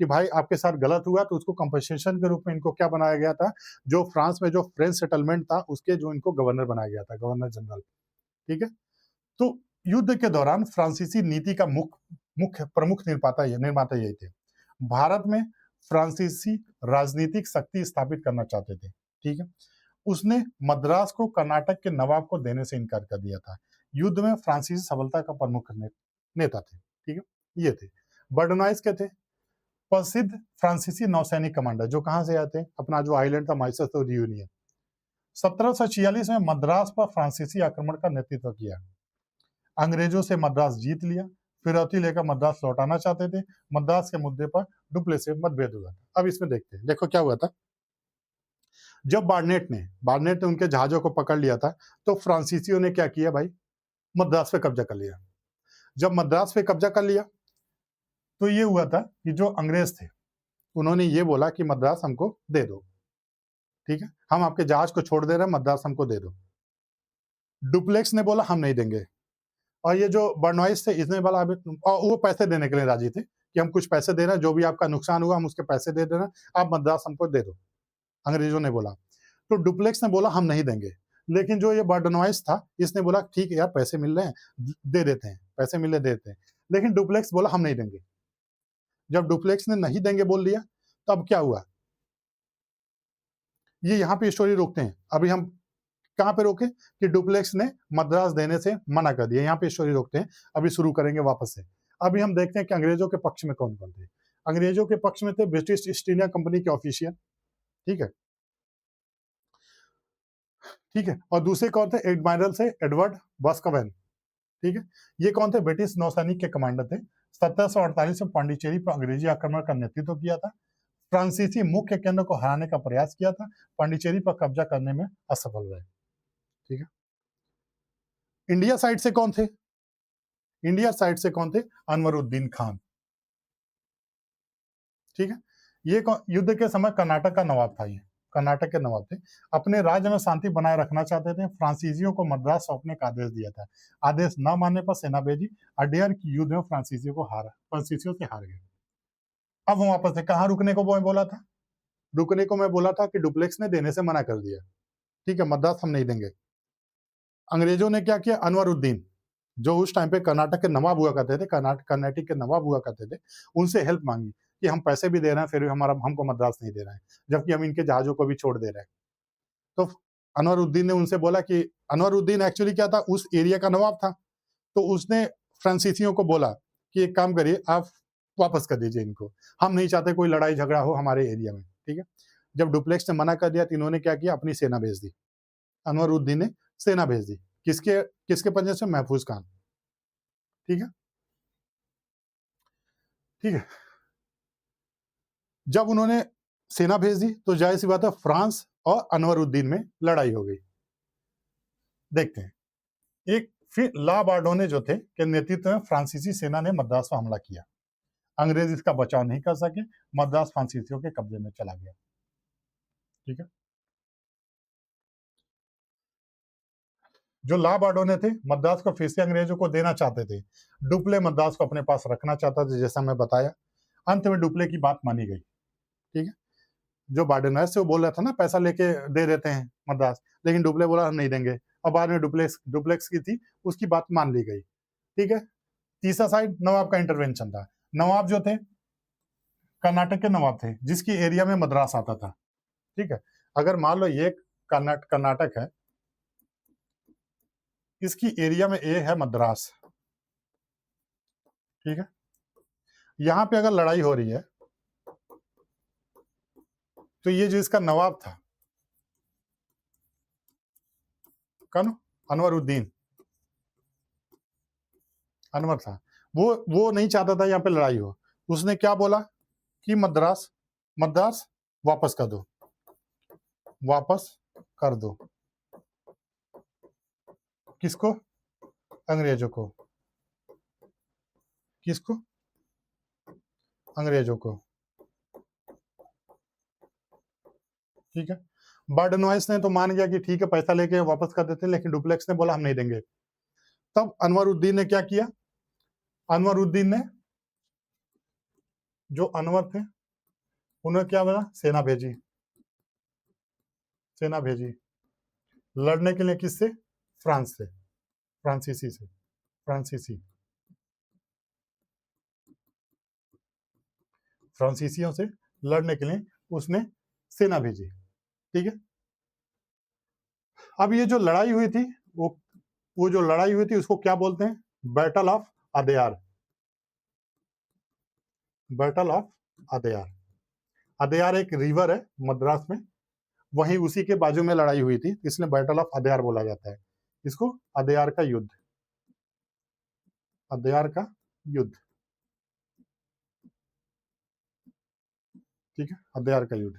कि भाई आपके साथ गलत हुआ, तो उसको कंपनसेशन के रूप में इनको क्या बनाया गया था, जो फ्रांस में जो फ्रेंच सेटलमेंट था उसके, जो इनको गवर्नर बनाया गया था, गवर्नर जनरल। ठीक है, तो युद्ध के दौरान फ्रांसीसी नीति का मुख्य प्रमुख निर्माता यही थे। भारत में फ्रांसीसी राजनीतिक शक्ति स्थापित करना चाहते थे। ठीक है, उसने मद्रास को कर्नाटक के नवाब को देने से इनकार कर दिया था। युद्ध में फ्रांसीसी सफलता का प्रमुख नेता थे। ठीक है, ये थे। बर्डोनाइस के थे प्रसिद्ध फ्रांसीसी नौसैनिक कमांडर, जो कहां से आते हैं, अपना जो आइलैंड था माइसस और रियूनियन। 1746 में मद्रास पर फ्रांसीसी आक्रमण का नेतृत्व किया। अंग्रेजों से मद्रास जीत लिया, फिरौती लेकर मद्रास लौटाना चाहते थे। मद्रास के मुद्दे पर डुप्लेक्स से मतभेद हुआ था। अब इसमें देखते हैं, देखो क्या हुआ था। जब बार्नेट ने उनके जहाजों को पकड़ लिया था, तो फ्रांसीसियों ने क्या किया भाई, मद्रास पे कब्जा कर लिया। जब मद्रास पे कब्जा कर लिया तो ये हुआ था कि जो अंग्रेज थे उन्होंने ये बोला कि मद्रास हमको दे दो, ठीक है, हम आपके जहाज को छोड़ दे रहे हैं, मद्रास हमको दे दो। डुप्लेक्स ने बोला हम नहीं देंगे, और ये जो बर्नॉइस थे इसने बोला अभी, और वो पैसे देने के लिए राजी थे कि हम कुछ पैसे दे रहे हैं, जो भी आपका नुकसान हुआ हम उसके पैसे दे देना, आप मद्रास हमको दे दो, अंग्रेजों ने बोला। तो डुप्लेक्स ने बोला हम नहीं देंगे, लेकिन जो ये बर्नॉइस था इसने बोला ठीक है यार, पैसे मिल रहे हैं दे देते हैं, पैसे मिले दे देते हैं, लेकिन डुप्लेक्स बोला हम नहीं देंगे। जब डुप्लेक्स ने नहीं देंगे बोल दिया, तब क्या हुआ, ये यहाँ पे स्टोरी रोकते हैं। अभी हम कहाँ पे रोके कि डुप्लेक्स ने मद्रास देने से मना कर दिया, यहाँ पे स्टोरी रोकते हैं, अभी शुरू करेंगे वापस से। अभी हम देखते हैं कि अंग्रेजों के पक्ष में कौन कौन थे। अंग्रेजों के पक्ष में थे ब्रिटिश ईस्ट इंडिया कंपनी के ऑफिशियल, ठीक है, ठीक है, और दूसरे कौन थे, एडमायरल से एडवर्ड बस्कवेन, ठीक है, ये कौन थे, ब्रिटिश नौसैनिक के कमांडर थे। 1748 में पांडिचेरी पर अंग्रेजी आक्रमण का नेतृत्व किया था। फ्रांसीसी मुख्य केंद्र को हराने का प्रयास किया था, पांडिचेरी पर कब्जा करने में असफल रहे, ठीक है। इंडिया साइड से कौन थे, इंडिया साइड से कौन थे, अनवरुद्दीन खान, ठीक है। ये युद्ध के समय कर्नाटक का नवाब था, ये कर्नाटक के नवाब थे, अपने राज्य में शांति बनाए रखना चाहते थे। फ्रांसीसियों को मद्रास सौंपने का आदेश दिया था, आदेश न मानने पर सेना भेजी, अडेयर की युद्ध में फ्रांसीसियों से हार गए। अब हम वापस से कहाँ रुकने को बोला था, रुकने को मैं बोला था कि डुप्लेक्स ने देने से मना कर दिया, ठीक है, मद्रास हम नहीं देंगे। अंग्रेजों ने क्या किया, अनवरुद्दीन जो उस टाइम पे कर्नाटक के नवाब हुआ करते थे, कर्नाटक के नवाब हुआ करते थे, उनसे हेल्प मांगी कि हम पैसे भी दे रहे हैं फिर भी हमको मद्रास नहीं दे रहे हैं, जबकि हम इनके जहाजों को भी छोड़ दे रहे हैं। तो अनवरुद्दीन ने उनसे बोला कि, अनवरुद्दीन एक्चुअली क्या था, उस एरिया का नवाब था, तो उसने फ्रांसीसियों को बोला कि एक काम करिए, आप वापस कर दीजिए इनको, हम नहीं चाहते कोई लड़ाई झगड़ा हो हमारे एरिया में, ठीक है। जब डुप्लेक्स ने मना कर दिया तो इन्होंने क्या किया, अपनी सेना भेज दी, अनवरुद्दीन ने सेना भेज दी, किसके किसके पंजे से, महफूज खान, ठीक है, ठीक है। जब उन्होंने सेना भेज दी तो जाहिर सी बात है फ्रांस और अनवरुद्दीन में लड़ाई हो गई। देखते हैं, एक फिर ला बार्डोने जो थे के नेतृत्व में फ्रांसीसी सेना ने मद्रास पर हमला किया, अंग्रेज इसका बचाव नहीं कर सके, मद्रास फ्रांसीसियों के कब्जे में चला गया, ठीक है। जो ला बार्डोने थे मद्रास को फिर से अंग्रेजों को देना चाहते थे, डुप्ले मद्रास को अपने पास रखना चाहता था, जैसा मैं बताया। अंत में डुप्ले की बात मानी गई, ठीक है। जो बार्डोनेस से वो बोल रहा था ना पैसा लेके दे देते हैं मद्रास, लेकिन डुप्ले बोला हम नहीं देंगे, और बाद में डुप्लेक्स की थी, उसकी बात मान ली गई, ठीक है। तीसरा साइड नवाब का इंटरवेंशन था। नवाब जो थे कर्नाटक के नवाब थे, जिसकी एरिया में मद्रास आता था, ठीक है। अगर मान लो ये कर्नाटक है, इसकी एरिया में ए है मद्रास, ठीक है। यहां पे अगर लड़ाई हो रही है तो ये जो इसका नवाब था कौन, अनवरुद्दीन, अनवर था, वो नहीं चाहता था यहाँ पे लड़ाई हो। उसने क्या बोला कि मद्रास मद्रास वापस कर दो, वापस कर दो, किसको, अंग्रेजों को, किसको, अंग्रेजों को, ठीक है। बार्डनॉइस ने तो मान गया कि ठीक है पैसा लेके वापस कर देते, लेकिन डुप्लेक्स ने बोला हम नहीं देंगे। तब अनवरुद्दीन ने क्या किया, अनवरुद्दीन ने, जो अनवर थे उन्होंने क्या बोला, सेना भेजी, सेना भेजी लड़ने के लिए, किससे, फ्रांस से, फ्रांसीसी से, फ्रांसीसी, फ्रांसीसियों से लड़ने के लिए उसने सेना भेजी, ठीक है। अब ये जो लड़ाई हुई थी वो जो लड़ाई हुई थी उसको क्या बोलते हैं, battle of Adyar, battle of Adyar. Adyar एक रिवर है मद्रास में, वहीं उसी के बाजू में लड़ाई हुई थी, इसलिए बैटल ऑफ अदयार बोला जाता है इसको, अदयार का युद्ध, अदयार का युद्ध, ठीक है, अदयार का युद्ध,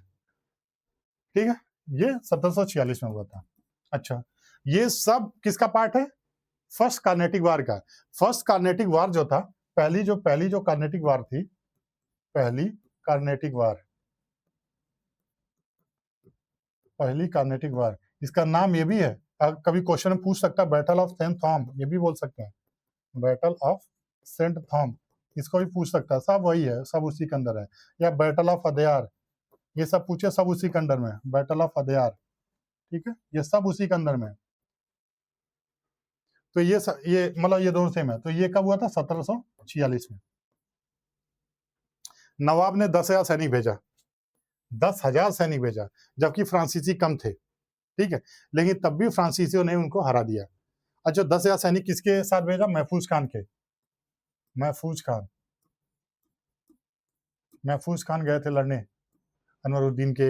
ठीक है। ये 1746 में हुआ था। अच्छा, ये सब किसका पार्ट है, फर्स्ट कार्नेटिक वार का, फर्स्ट कार्नेटिक वार जो था, पहली जो कार्नेटिक वार थी, पहली कार्नेटिक वार, इसका नाम ये भी है, कभी क्वेश्चन में पूछ सकता है, बैटल ऑफ सेंट थॉम, ये भी बोल सकते हैं, बैटल ऑफ सेंट थॉम, इसको भी पूछ सकता है, सब वही है, सब उसी के अंदर है। या बैटल ऑफ अदयार, ये सब पूछे, सब उसी के अंदर में, बैटल ऑफ अदयार, ठीक है, ये सब उसी के अंदर में। तो ये मतलब ये दोनों सेम है। तो ये कब हुआ था? 1746 में। नवाब ने 10,000 सैनिक भेजा, 10,000 सैनिक भेजा, जबकि फ्रांसीसी कम थे, ठीक है, लेकिन तब भी फ्रांसीसियों ने उनको हरा दिया। अच्छा, 10,000 सैनिक किसके साथ भेजा? महफूज खान के, महफूज खान गए थे लड़ने अनवरुद्दीन के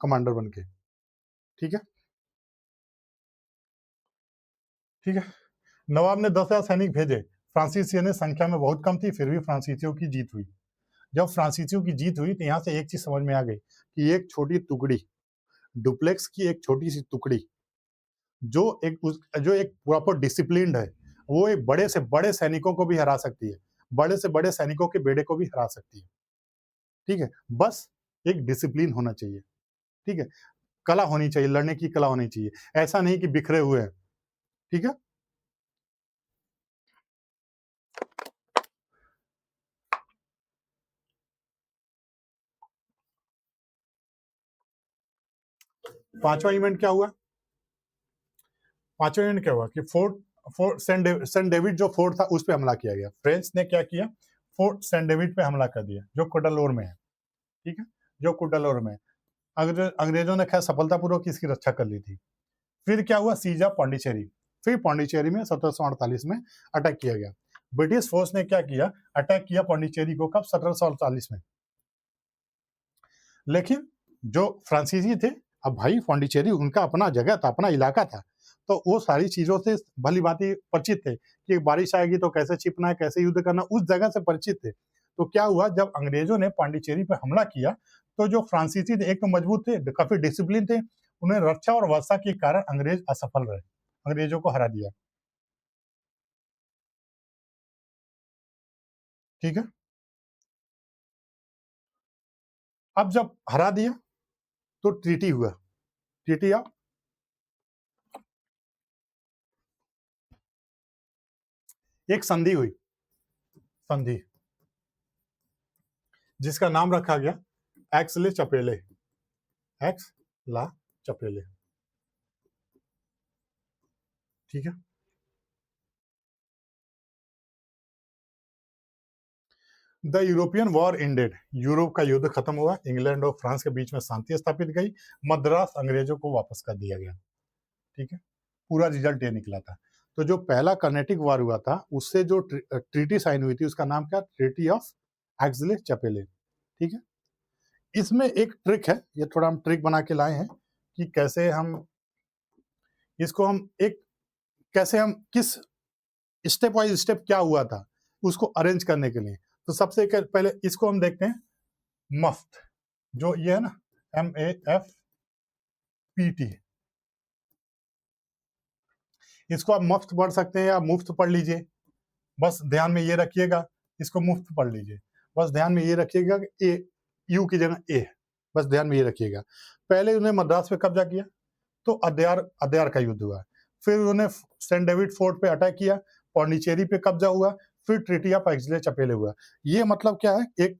कमांडर बन के, ठीक है, ठीक है। नवाब ने 10,000 सैनिक भेजे, फ्रांसीसियों ने संख्या में बहुत कम थी, फिर भी फ्रांसीसियों की जीत हुई। जब फ्रांसीसियों की जीत हुई तो यहाँ से एक चीज समझ में आ गई कि एक छोटी टुकड़ी, डुप्लेक्स की एक छोटी सी टुकड़ी, जो एक प्रॉपर डिसिप्लिन्ड है, वो एक बड़े से बड़े सैनिकों को भी हरा सकती है, बड़े से बड़े सैनिकों के बेड़े को भी हरा सकती है, ठीक है। बस एक डिसिप्लिन होना चाहिए, ठीक है, कला होनी चाहिए, लड़ने की कला होनी चाहिए, ऐसा नहीं कि बिखरे हुए हैं, ठीक है। पांचवा इवेंट क्या हुआ? पांचवा इवेंट क्या हुआ कि फोर्ट सेंट डेविड जो फोर्ट था उस पर हमला किया गया। फ्रेंच ने क्या किया? फोर्ट सेंट डेविड पे हमला कर दिया, जो कुडालोर में है, ठीक है, जो कुडालोर में है। अंग्रेजों ने खैर सफलतापूर्वक इसकी रक्षा कर ली थी। फिर क्या हुआ? सीजा पांडिचेरी, फिर पांडिचेरी में 1748 में अटैक किया गया। ब्रिटिश फोर्स ने क्या किया? अटैक किया पांडिचेरी को, कब? 1748 में। लेकिन जो फ्रांसीसी थे, अब भाई पांडिचेरी उनका अपना जगह था, अपना इलाका था, तो वो सारी चीजों से भली भांति परिचित थे कि बारिश आएगी तो कैसे छिपना है, कैसे युद्ध करना, उस जगह से परिचित थे। तो क्या हुआ, जब अंग्रेजों ने पांडिचेरी पर हमला किया तो जो फ्रांसीसी थे, एक तो मजबूत थे, काफी डिसिप्लिन थे, उन्हें रक्षा और वर्षा के कारण अंग्रेज असफल रहे, अंग्रेजों को हरा दिया, ठीक है। अब जब हरा दिया तो ट्रीटी हुआ, ट्रीटी ऑफ, एक संधि हुई, संधि, जिसका नाम रखा गया एक्स ले चपेले, एक्स ला चपेले, ठीक है। The European war ended, Europe का युद्ध खत्म हुआ, इंग्लैंड और फ्रांस के बीच में शांति स्थापित गई, मद्रास अंग्रेजों को वापस कर दिया गया, ठीक है। पूरा रिजल्ट ये निकला था। तो जो पहला कर्नेटिक वॉर हुआ था, उससे जो ट्रीटी साइन हुई थी, उसका नाम क्या? ट्रीटी ऑफ एक्सले चपेले, ठीक है। इसमें एक ट्रिक है, ये थोड़ा हम ट्रिक बना के लाए हैं कि कैसे हम इसको हम एक कैसे हम किस स्टेप वाइज स्टेप क्या हुआ था उसको अरेंज करने के लिए। तो सबसे पहले इसको हम देखते हैं, मफ्त, जो ये है ना, MAFPT, इसको आप मुफ्त पढ़ सकते हैं या मुफ्त पढ़ लीजिए, बस ध्यान में ये रखिएगा, इसको मुफ्त पढ़ लीजिए, बस ध्यान में ये रखिएगा कि ए, यू की जगह ए, बस ध्यान में ये रखिएगा। पहले उन्होंने मद्रास पे कब्जा किया तो अदयार का युद्ध हुआ, फिर उन्होंने सेंट डेविड फोर्ट पे अटैक किया, पौंडीचेरी पे कब्जा हुआ, फिर ट्रीटी ऑफ एक्सले चपेले हुआ। ये मतलब क्या है, एक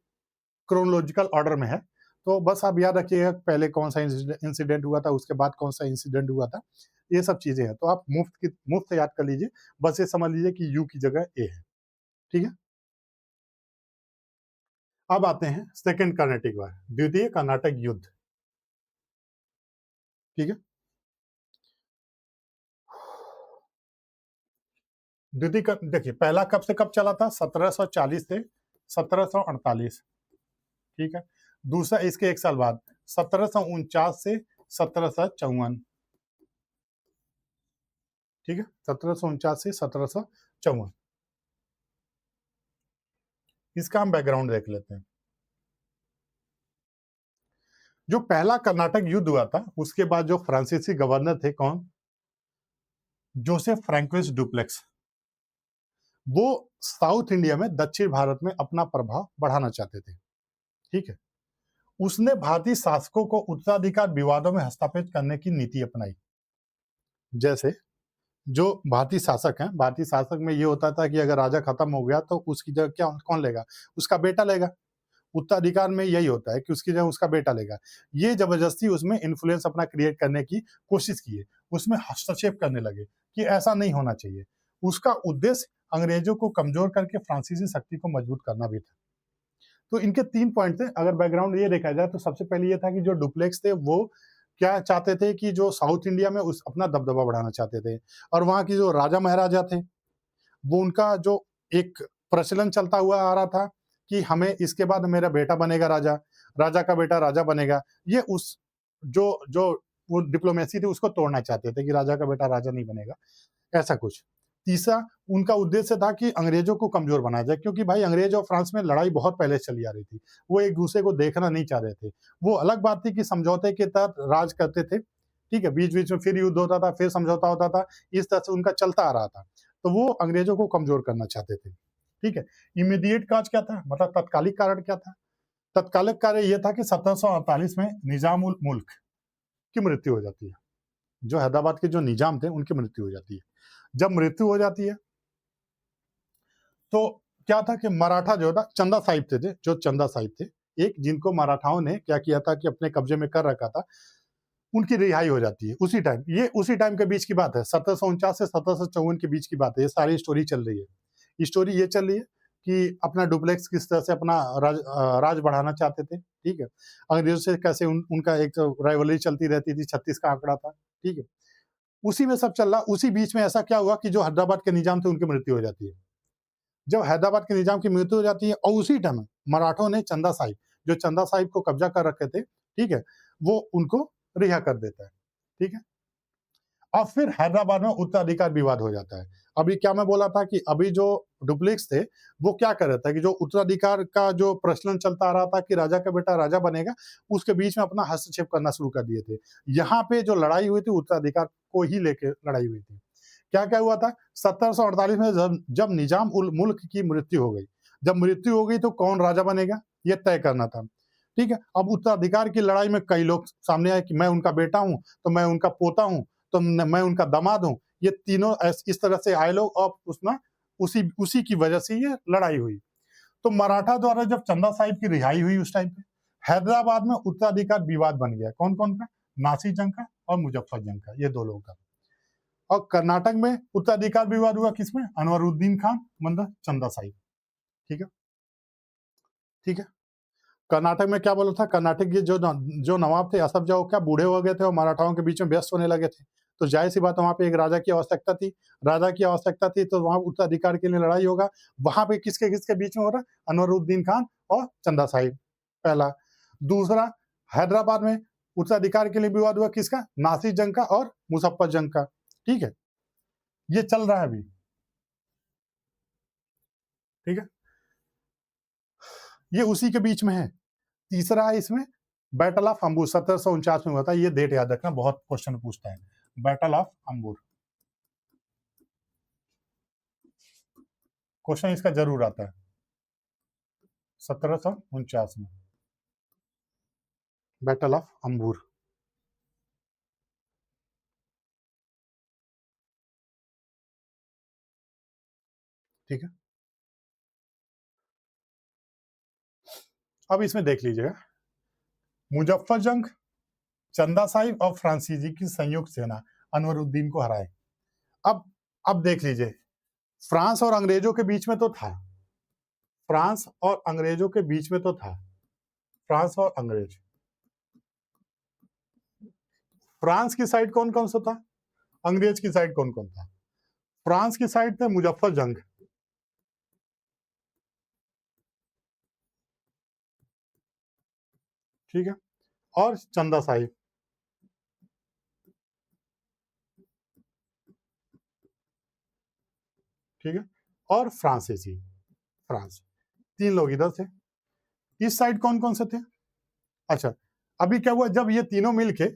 क्रोनोलॉजिकल ऑर्डर में है। तो बस आप याद रखिएगा पहले कौन सा इंसिडेंट हुआ था, उसके बाद कौन सा इंसिडेंट हुआ था, ये सब चीजें हैं। तो आप मुफ्त याद कर लीजिए, बस ये समझ लीजिए कि यू की जगह ए है, ठीक है। अब आते हैं सेकेंड कर्नाटिक वार, द्वितीय कर्नाटक युद्ध, ठीक है। द्वितीय देखिए, पहला कब से कब चला था? 1740 से 1748, ठीक है। दूसरा इसके एक साल बाद 1749 से 1754, ठीक है, 1749 से 1754। इसका हम बैकग्राउंड देख लेते हैं। जो पहला कर्नाटक युद्ध हुआ था, उसके बाद जो फ्रांसीसी गवर्नर थे, कौन? जोसेफ फ्रैंकोइस डुप्लेक्स, वो साउथ इंडिया में, दक्षिण भारत में अपना प्रभाव बढ़ाना चाहते थे, ठीक है। उसने भारतीय शासकों को उत्तराधिकार विवादों में हस्तक्षेप करने की नीति अपनाई। जैसे जो भारतीय शासक हैं, भारतीय शासक में ये होता था कि अगर राजा खत्म हो गया तो उसकी जगह क्या कौन लेगा? उसका बेटा लेगा। उत्तराधिकार में यही होता है कि उसकी जगह उसका बेटा लेगा। ये जबरदस्ती उसमें इन्फ्लुएंस अपना क्रिएट करने की कोशिश किए, उसमें हस्तक्षेप करने लगे कि ऐसा नहीं होना चाहिए। उसका उद्देश्य अंग्रेजों को कमजोर करके फ्रांसीसी शक्ति को मजबूत करना भी था। तो इनके 3 पॉइंट थे। अगर बैकग्राउंड ये देखा जाए तो सबसे पहले ये था कि जो डुप्लेक्स थे वो क्या चाहते थे कि जो साउथ इंडिया में उस अपना दबदबा बढ़ाना चाहते थे, और वहाँ की जो राजा महाराजा थे, वो उनका जो एक प्रचलन चलता हुआ आ रहा था कि हमें इसके बाद मेरा बेटा बनेगा राजा, राजा का बेटा राजा बनेगा। ये उस जो जो वो डिप्लोमेसी थी उसको तोड़ना चाहते थे कि राजा का बेटा राजा नहीं बनेगा, ऐसा कुछ। तीसरा, उनका उद्देश्य था कि अंग्रेजों को कमजोर बनाया जाए, क्योंकि भाई अंग्रेज और फ्रांस में लड़ाई बहुत पहले से चली आ रही थी। वो एक दूसरे को देखना नहीं चाह रहे थे। वो अलग बात थी कि समझौते के तहत राज करते थे, ठीक है, बीच बीच में फिर युद्ध होता था, फिर समझौता होता था, इस तरह से उनका चलता आ रहा था। तो वो अंग्रेजों को कमजोर करना चाहते थे, ठीक है। इमीडिएट काज क्या था, मतलब तत्कालिक कारण क्या था? तत्कालिक कार्य यह था कि 1748 में निजाम उल मुल्क की मृत्यु हो जाती है। जो हैदराबाद के जो निजाम थे उनकी मृत्यु हो जाती है। जब मृत्यु हो जाती है तो क्या था कि मराठा जो था, चंदा साहिब थे, जो चंदा साहिब थे, एक जिनको मराठाओं ने क्या किया था कि अपने कब्जे में कर रखा था, उनकी रिहाई हो जाती है उसी टाइम। ये उसी टाइम के बीच की बात है, 1749 से 1754 के बीच की बात है। ये सारी स्टोरी चल रही है। स्टोरी ये चल रही है कि अपना डुप्लेक्स किस तरह से अपना राज बढ़ाना चाहते थे, ठीक है। अंग्रेजों से कैसे उनका एक राइवलरी चलती रहती थी, 36 का आंकड़ा था, ठीक है। उसी में सब चल रहा। उसी बीच में ऐसा क्या हुआ कि जो हैदराबाद के निजाम थे उनकी मृत्यु हो जाती है। जब हैदराबाद के निजाम की मृत्यु हो जाती है और उसी टाइम मराठों ने चंदा साहिब, जो चंदा साहिब को कब्जा कर रखे थे, ठीक है, वो उनको रिहा कर देता है, ठीक है। और फिर हैदराबाद में उत्तराधिकार विवाद हो जाता है। अभी क्या मैं बोला था कि अभी जो डुप्लेक्स थे वो क्या कर रहे थे कि जो उत्तराधिकार का जो प्रचलन चलता आ रहा था कि राजा का बेटा राजा बनेगा, उसके बीच में अपना हस्तक्षेप करना शुरू कर दिए थे। यहाँ पे जो लड़ाई हुई थी उत्तराधिकार को ही लेके लड़ाई हुई थी। क्या क्या हुआ था 1748 में, जब निजाम उल मुल्क की मृत्यु हो गई। जब मृत्यु हो गई तो कौन राजा बनेगा ये तय करना था, ठीक है। अब उत्तराधिकार की लड़ाई में कई लोग सामने आए कि मैं उनका बेटा हूं, तो मैं उनका पोता हूं, तो मैं उनका दामाद हूं। ये तीनों इस तरह से आए लोग, और उसमें उसी उसी की वजह से ये लड़ाई हुई। तो मराठा द्वारा जब चंदा साहिब की रिहाई हुई उस टाइम पे हैदराबाद में उत्तराधिकार विवाद बन गया। कौन कौन का? नासिर जंग का और मुजफ्फर जंग का, ये दो लोगों का। और कर्नाटक में उत्तराधिकार विवाद हुआ किसमें? अनवरुद्दीन खान मतलब चंदा साहिब, ठीक है, ठीक है। कर्नाटक में क्या बोला था? कर्नाटक के जो नवाब थे असफ जाह क्या बूढ़े हो गए थे और मराठाओं के बीच में व्यस्त होने लगे थे। तो जाहिर सी बात है वहाँ पे एक राजा की आवश्यकता थी। राजा की आवश्यकता थी तो वहाँ उत्तराधिकार के लिए लड़ाई होगा। वहाँ पे किसके किसके बीच में हो रहा है? अनवरुद्दीन खान और चंदा साहिब, पहला। दूसरा, हैदराबाद में उत्तराधिकार के लिए विवाद हुआ किसका? नासिर जंग का और मुजफ्फर जंग का, ठीक है। ये चल रहा है अभी, ठीक है। ये उसी के बीच में है। तीसरा है इसमें बैटल ऑफ अंबूर, 1749 में हुआ था। ये डेट याद रखना, बहुत क्वेश्चन पूछता है। बैटल ऑफ अंबूर, क्वेश्चन इसका जरूर आता है। 1749 में बैटल ऑफ अंबूर, ठीक है। अब इसमें देख लीजिएगा, मुजफ्फर जंग, चंदा साहिब और फ्रांसीसी की संयुक्त सेना अनवरुद्दीन को हराए। अब अब देख लीजिए, फ्रांस और अंग्रेजों के बीच में तो था, फ्रांस और अंग्रेजों के बीच में तो था, फ्रांस और अंग्रेज। फ्रांस की साइड कौन कौन सा था? अंग्रेज की साइड कौन कौन था? फ्रांस की साइड थे मुजफ्फर जंग, ठीक है, और चंदा साहिब, ठीक है, और फ्रांसीसी, फ्रांस। तीन लोग इधर थे। इस साइड कौन कौन से थे? अच्छा, अभी क्या हुआ जब ये तीनों मिलके,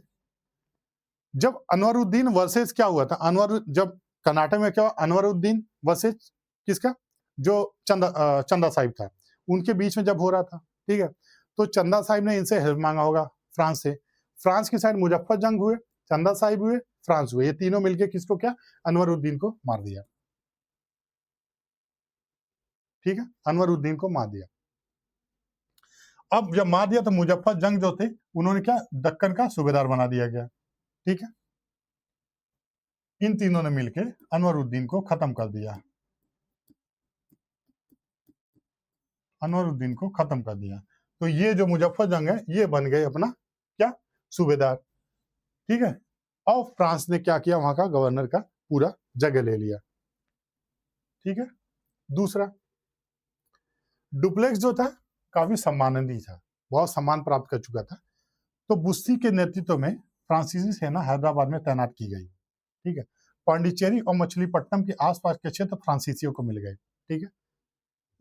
जब अनवरुद्दीन वर्सेस क्या हुआ था, अनवर जब कर्नाटक में क्या हुआ, अनवरुद्दीन वर्सेस किसका, जो चंदा साहिब था, उनके बीच में जब हो रहा था, ठीक है, तो चंदा साहिब ने इनसे हेल्प मांगा होगा फ्रांस से, फ्रांस की साइड मुजफ्फर जंग हुए, चंदा साहिब हुए, फ्रांस हुए, ये तीनों मिलके किसको क्या, अनवरुद्दीन को मार दिया, ठीक है, अनवरुद्दीन को मार दिया। अब जब मार दिया तो मुजफ्फर जंग जो थे उन्होंने क्या, दक्कन का सूबेदार बना दिया गया, ठीक है, इन तीनों ने मिलकर अनवरुद्दीन को खत्म कर दिया, अनवरुद्दीन को खत्म कर दिया। तो ये जो मुजफ्फर जंग है ये बन गए अपना क्या, सूबेदार, ठीक है, और फ्रांस ने क्या किया, वहां का गवर्नर का पूरा जगह ले लिया, ठीक है। दूसरा, डुप्लेक्स जो था काफी सम्माननीय था, बहुत सम्मान प्राप्त कर चुका था, तो बुस्सी के नेतृत्व में फ्रांसीसी सेना हैदराबाद में तैनात की गई, ठीक है, पांडिचेरी और मछलीपट्टनम के आसपास के क्षेत्र फ्रांसीसियों को मिल गए, ठीक है,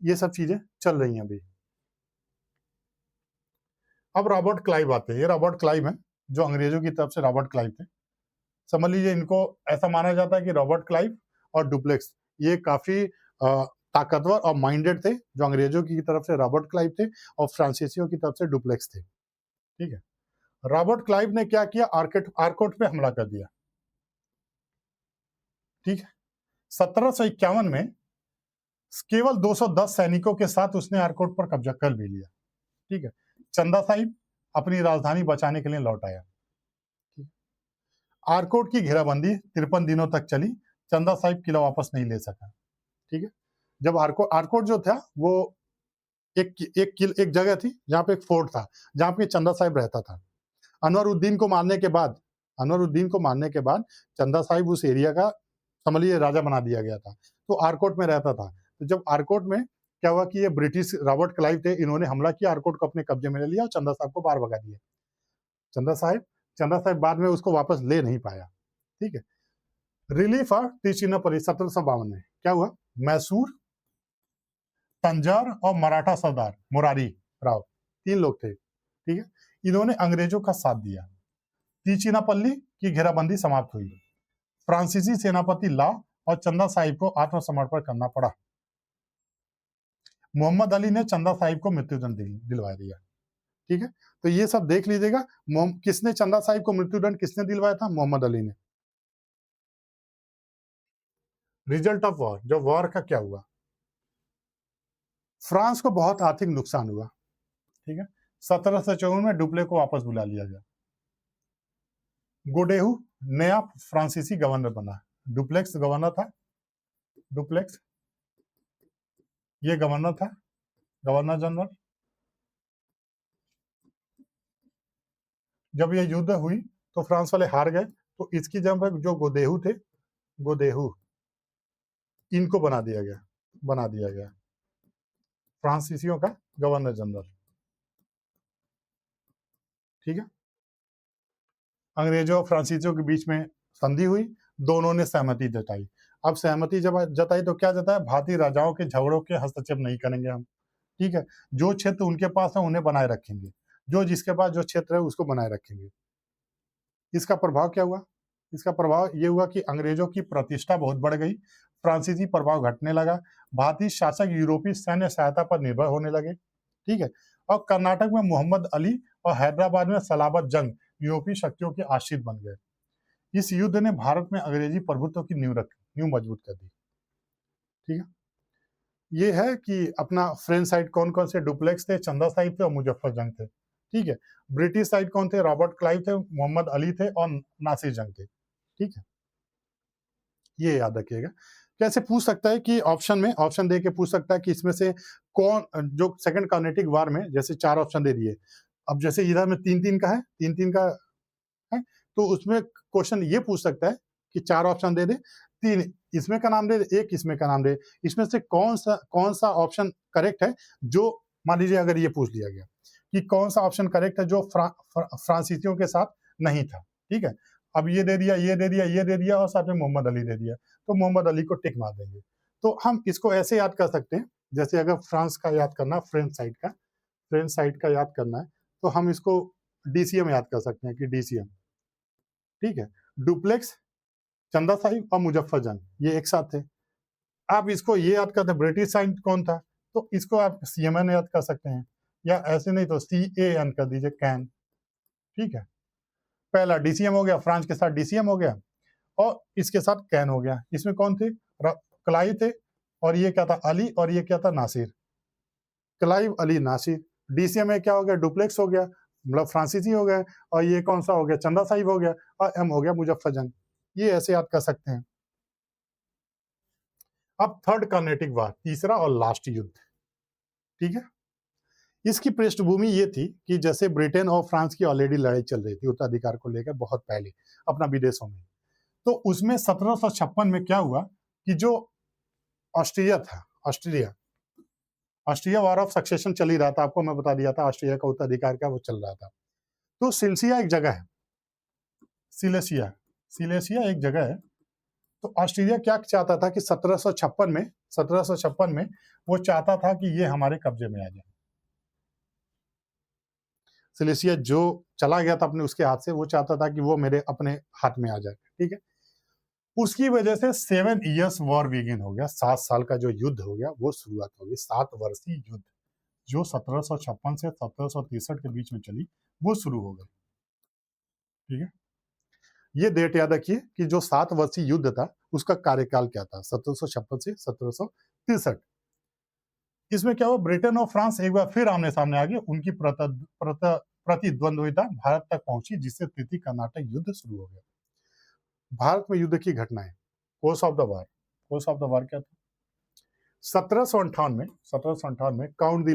ये सब चीजें चल रही हैं अभी। अब रॉबर्ट क्लाइव आते हैं, ये रॉबर्ट क्लाइव है जो अंग्रेजों की तरफ से रॉबर्ट क्लाइव थे, समझ लीजिए इनको ऐसा माना जाता है कि रॉबर्ट क्लाइव और डुप्लेक्स ये काफी ताकतवर और माइंडेड थे, जो अंग्रेजों की तरफ से रॉबर्ट क्लाइव थे और फ्रांसीसियों की तरफ से डुप्लेक्स थे, ठीक है। रॉबर्ट क्लाइव ने क्या किया, आरकोट पे हमला कर दिया, ठीक है, 1751 में केवल 210 सैनिकों के साथ उसने आरकोट पर कब्जा कर भी लिया, ठीक है, चंदा साहिब अपनी राजधानी बचाने के लिए लौट आया, आरकोट की घेराबंदी 53 दिनों तक चली, चंदा साहिब किला वापस नहीं ले सका, ठीक है। जब आरकोट जो था वो एक जगह थी जहां पे एक फोर्ट था, जहां पे चंदा साहिब रहता था। अनवरुद्दीन को मारने के बाद, चंदा साहिब उस एरिया का समझ लीजिए राजा बना दिया गया था, तो आरकोट में रहता था। तो जब आरकोट में क्या हुआ कि ये ब्रिटिश रॉबर्ट क्लाइव थे, इन्होंने हमला किया, आरकोट को अपने कब्जे में ले लिया और चंदा साहब को बाहर भगा दिया। चंदा साहब बाद में उसको वापस ले नहीं पाया, ठीक है। रिलीफ ऑफ तिरुचिरापल्ली 1752 में क्या हुआ, मैसूर, तंजौर और मराठा सरदार मुरारी राव, 3 लोग थे, ठीक है, इन्होंने अंग्रेजों का साथ दिया, तिरुचिरापल्ली की घेराबंदी समाप्त हुई, फ्रांसीसी सेनापति ला और चंदा साहिब को आत्मसमर्पण करना पड़ा, मोहम्मद अली ने चंदा साहिब को मृत्युदंड दिलवा दिया, ठीक है। तो ये सब देख लीजिएगा, किसने चंदा साहिब को मृत्युदंड किसने दिलवाया था, मोहम्मद अली ने। रिजल्ट ऑफ वॉर, जो वॉर का क्या हुआ, फ्रांस को बहुत आर्थिक नुकसान हुआ, ठीक है, 1754 में डुप्ले को वापस बुला लिया गया, गोडेहू नया फ्रांसीसी गवर्नर बना, डुप्लेक्स गवर्नर था, डुप्लेक्स ये गवर्नर था, गवर्नर जनरल। जब ये युद्ध हुई तो फ्रांस वाले हार गए, तो इसकी जगह जो गोदेहू थे, गोदेहू इनको बना दिया गया फ्रांसीसियों का गवर्नर जनरल, ठीक है। अंग्रेजों और फ्रांसीसियों के बीच में संधि हुई, दोनों ने सहमति जताई। अब सहमति जब जताई तो क्या जताया, भारतीय राजाओं के झगड़ों के हस्तक्षेप नहीं करेंगे हम, ठीक है, जो क्षेत्र उनके पास है उन्हें बनाए रखेंगे, जो जिसके पास जो क्षेत्र है उसको बनाए रखेंगे। इसका प्रभाव क्या हुआ, इसका प्रभाव ये हुआ कि अंग्रेजों की प्रतिष्ठा बहुत बढ़ गई, फ्रांसीसी प्रभाव घटने लगा, भारतीय शासक यूरोपीय सैन्य सहायता पर निर्भर होने लगे, ठीक है, और कर्नाटक में मोहम्मद अली और हैदराबाद में सलाबत जंग यूरोपीय शक्तियों के आश्रित बन गए। इस युद्ध ने भारत में अंग्रेजी प्रभुत्व की नींव मजबूत कर दी, ठीक है। ये है कि अपना फ्रेंच साइड कौन कौन से, डुप्लेक्स थे, चंदा साहिब थे और मुजफ्फर जंग थे, ठीक है। ब्रिटिश साइड कौन थे, रॉबर्ट क्लाइव थे, मोहम्मद अली थे और नासिर जंग थे, ठीक है, ये याद रखिएगा। कैसे पूछ सकता है कि ऑप्शन दे के पूछ सकता है कि इसमें से कौन, जो सेकंड कार्नेटिक वार में जैसे 4 ऑप्शन दे दिए, अब जैसे इधर में 3-3 का है, 3-3 का है, तो उसमें क्वेश्चन ये पूछ सकता है कि 4 ऑप्शन दे दे, 3 इसमें का नाम दे दे, 1 इसमें का नाम दे, इसमें से कौन सा ऑप्शन करेक्ट है, जो मान लीजिए अगर ये पूछ लिया गया कि कौन सा ऑप्शन करेक्ट है जो फ्रांसीसियों के साथ नहीं था, ठीक है। अब ये दे दिया, ये दे दिया, ये दे दिया और साथ में मोहम्मद अली दे दिया, तो मोहम्मद अली को टिक मार देंगे। तो हम इसको ऐसे याद कर सकते हैं, जैसे अगर फ्रांस का याद करना, फ्रेंच साइड का याद करना है, तो हम इसको डीसीएम याद कर सकते हैं कि डीसीएम, ठीक है, डुप्लेक्स, चंदा साहिब और मुजफ्फर जंग ये एक साथ थे। आप इसको ये याद करते, ब्रिटिश साइंटिस्ट कौन था, तो इसको आप सीएमएन याद कर सकते हैं, या ऐसे नहीं तो CAN कर दीजिए, कैन। ठीक है, पहला डीसीएम हो गया, फ्रांस के साथ डीसीएम हो गया, और इसके साथ कैन हो गया। इसमें कौन थे, क्लाइव थे, और ये क्या था, अली, और ये क्या था, नासिर। क्लाइव, अली, नासिर। डीसीएम में क्या हो गया, डुप्लेक्स हो गया, मतलब फ्रांसीसी हो गया, और ये कौन सा हो गया, चंदा साहिब हो गया, और एम हो गया मुजफ्फर जंग। ये ऐसे याद कर सकते हैं। अब थर्ड कर्नेटिक वार, तीसरा और लास्ट युद्ध। ठीक है, इसकी पृष्ठभूमि ये थी कि जैसे ब्रिटेन और फ्रांस की ऑलरेडी लड़ाई चल रही थी उत्तराधिकार को लेकर बहुत पहले अपना विदेशों में, तो उसमें 1756 में क्या हुआ कि जो ऑस्ट्रिया था, ऑस्ट्रिया वार ऑफ सक्सेशन चल ही रहा था, आपको मैं बता दिया था, ऑस्ट्रिया का उत्तराधिकार का वो चल रहा था। तो सिलसिया एक जगह है, सिलेसिया एक जगह है। तो ऑस्ट्रेलिया क्या चाहता था कि 1756 में वो चाहता था कि ये हमारे कब्जे में आ जाए। सिलेसिया जो चला गया था अपने उसके हाथ से, वो चाहता था कि वो मेरे अपने हाथ में आ जाए। ठीक है, उसकी वजह से 7 इयर्स वॉर बिगिन हो गया, 7 साल का जो युद्ध हो गया वो शुरुआत हो गई। 7 वर्षीय युद्ध जो 1756 से 1763 के बीच में चली, वो शुरू हो गई। ठीक है, ये डेट याद रखिए कि जो 7 वर्षीय युद्ध था उसका कार्यकाल क्या था, 1756 से 1763। इसमें क्या हुआ, ब्रिटेन और फ्रांस एक बार फिर आमने सामने आ गए, उनकी प्रतिद्वंद्विता भारत तक पहुंची, जिससे तृतीय कर्नाटक युद्ध शुरू हो गया। भारत में युद्ध की घटनाएं, कोर्स ऑफ द वार, क्या था, 1758 में काउंट दी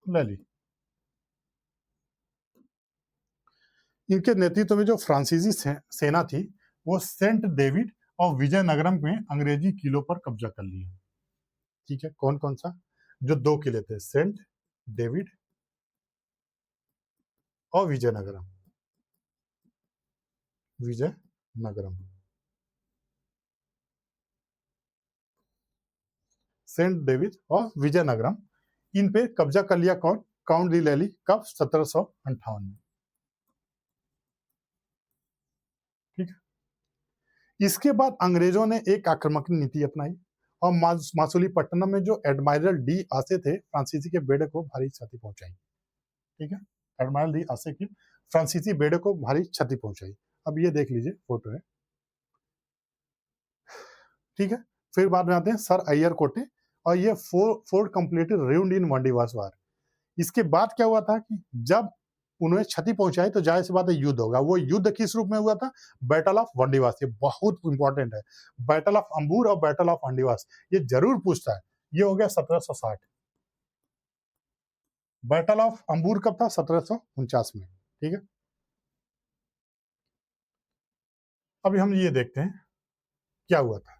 लैली, इनके नेतृत्व में जो फ्रांसीसी सेना थी वो सेंट डेविड और विजयनगरम में अंग्रेजी किलों पर कब्जा कर लिया। ठीक है, कौन कौन सा, जो 2 किले थे, सेंट डेविड और विजयनगरम। सेंट डेविड और विजयनगरम, इन पे कब्जा कर लिया कौन, काउंट डी लैली। कब, 1758 में। ठीक है, इसके बाद अंग्रेजों ने एक आक्रामक नीति अपनाई और मासुलीपट्टनम में जो एडमायरल डी आसे थे, फ्रांसीसी के बेड़े को भारी क्षति पहुंचाई। ठीक है, एडमायरल डी आसे की फ्रांसीसी बेड़े को भारी क्षति पहुंचाई। अब ये देख लीजिए, फोटो है। ठीक है, फिर बाद में आते हैं सर अय्यर कोटे, और ये फोर्ट कंप्लीटेड रूइंड इन वंडीवास वार। इसके बाद क्या हुआ था कि जब उन्हें क्षति पहुंचाई तो जाहिर सी बात है युद्ध होगा। वो युद्ध किस रूप में हुआ था, बैटल ऑफ वंडीवास। ये बहुत इंपॉर्टेंट है, बैटल ऑफ अंबूर और बैटल ऑफ वंडीवास, ये जरूर पूछता है। ये हो गया 1760। बैटल ऑफ अंबूर कब था, 1749 में। ठीक है, अभी हम ये देखते हैं क्या हुआ था।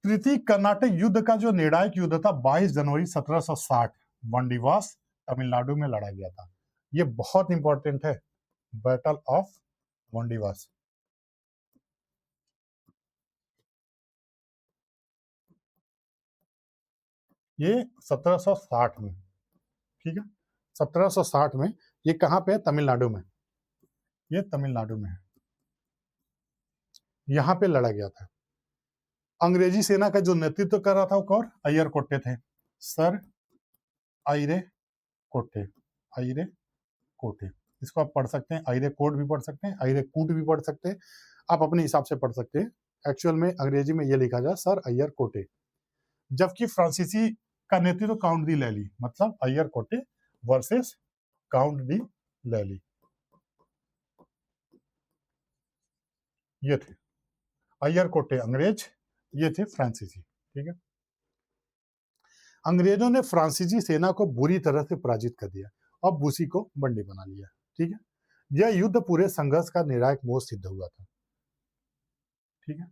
तृतीय कर्नाटक युद्ध का जो निर्णायक युद्ध था 22 जनवरी 1760 वंडीवास तमिलनाडु में लड़ा गया था। ये बहुत इंपॉर्टेंट है, बैटल ऑफ वंडीवास। ये 1760 में। ठीक है, 1760 में। ये कहां पे है, तमिलनाडु में। ये तमिलनाडु में है, यहां पे लड़ा गया था। अंग्रेजी सेना का जो नेतृत्व कर रहा था वो कौन, अय्यर कोट्टे थे, सर आयरे कोट्टे, आयरे कोटे। इसको आप पढ़ सकते हैं, आयरे कोट भी पढ़ सकते हैं, आयरे कूट भी पढ़ सकते हैं, आप अपने हिसाब से पढ़ सकते हैं। एक्चुअल में अंग्रेजी में ये लिखा जाए सर अय्यर कोटे। जबकि फ्रांसीसी का नेतृत्व काउंट दी लैली, मतलब अय्यर कोटे वर्सेस काउंट दी लैली, ये थे अय्यर कोटे अंग्रेज, ये थे फ्रांसीसी। ठीक है, अंग्रेजों ने फ्रांसीसी सेना को बुरी तरह से पराजित कर दिया और बूसी को बंदी बना लिया। ठीक है, यह युद्ध पूरे संघर्ष का निर्णायक मोड़ सिद्ध हुआ था। ठीक है,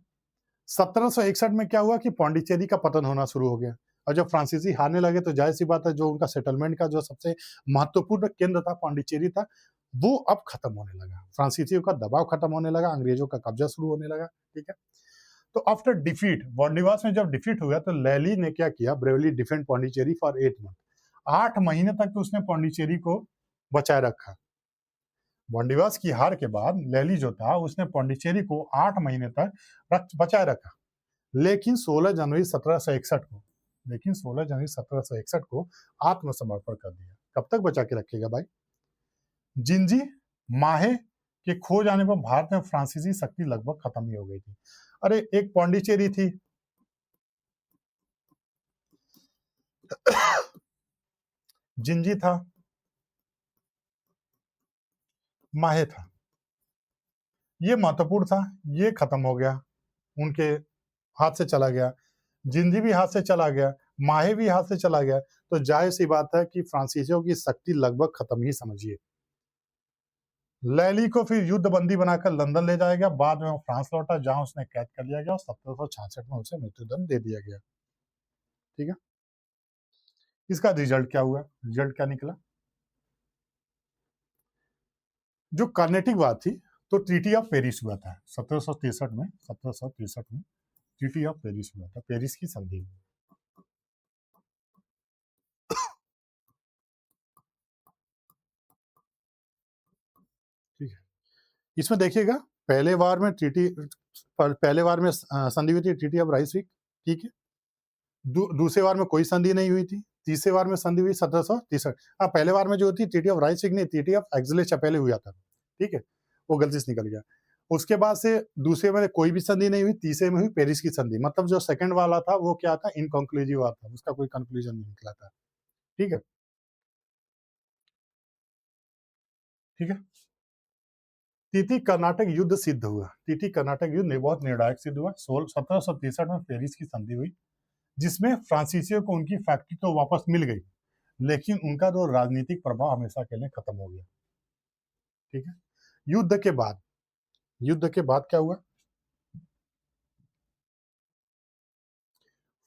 1761 में क्या हुआ कि पांडिचेरी का पतन होना शुरू हो गया, और जब फ्रांसीसी हारने लगे तो जाहिर सी बात है जो उनका सेटलमेंट का जो सबसे महत्वपूर्ण केंद्र था पांडिचेरी था, वो अब खत्म होने लगा। फ्रांसीसियों का दबाव खत्म होने लगा, अंग्रेजों का कब्जा शुरू होने लगा। ठीक है, तो आफ्टर डिफीट, वांडीवास में जब डिफीट हुआ तो लैली ने क्या किया, bravely defend Pondicherry for 8 month. 8 महीने तक तो उसने पांडिचेरी को बचाए रखा। बॉन्डिवास की हार के बाद लैली जो था उसने पौंडीचेरी को 8 महीने तक बचाए रखा, लेकिन 16 जनवरी 1761 को लेकिन 16 जनवरी 1761 को आत्मसमर्पण कर दिया। कब तक बचा के रखेगा भाई? जिंजी माहे के खो जाने पर भारत में फ्रांसीसी शक्ति लगभग खत्म ही हो गई थी। अरे एक पौंडीचेरी थी, जिंजी था, माहे था, ये महत्वपूर्ण था, ये खत्म हो गया, उनके हाथ से चला गया। जिंजी भी हाथ से चला गया, माहे भी हाथ से चला गया, तो जाहिर सी बात है कि फ्रांसीसियों की शक्ति लगभग खत्म ही समझिए। लैली को फिर युद्ध बंदी बनाकर लंदन ले जाया गया, बाद में वो फ्रांस लौटा जहां उसने कैद कर लिया गया और 1766 में उसे मृत्युदंड दे दिया गया। ठीक है, इसका रिजल्ट क्या हुआ? रिजल्ट क्या निकला? जो कार्नेटिक वार थी, तो ट्रीटी ऑफ पेरिस हुआ था 1763 में। 1763 में ट्रीटी ऑफ पेरिस हुआ था, पेरिस की संधि। ठीक है, इसमें देखिएगा पहले वार में संधि हुई थी ट्रीटी ऑफ राइसविक। ठीक है, दूसरे वार में कोई संधि नहीं हुई थी, तीसरे वार में संधि हुई 1763। हाँ, पहले वार में जो थी ट्रीटी ऑफ राइसविक नहीं, ट्रीटी ऑफ एक्सले-चैपेले हुआ था। ठीक है, वो गलती से निकल गया। उसके बाद से दूसरे में कोई भी संधि नहीं हुई, तीसरे में हुई पेरिस की संधि। मतलब जो सेकंड वाला था वो क्या था? इनकंक्लूसिव वार था, उसका कोई कंक्लूजन नहीं निकला था। ठीक है, ठीक है। टीटी कर्नाटक युद्ध सिद्ध हुआ। टीटी कर्नाटक युद्ध बहुत निर्णायक सिद्ध हुआ। 1763 में पेरिस की संधि हुई, जिसमें फ्रांसीसियों को उनकी फैक्ट्री तो वापस मिल गई, लेकिन उनका जो राजनीतिक प्रभाव हमेशा के लिए खत्म हो गया। ठीक है, युद्ध के बाद क्या हुआ?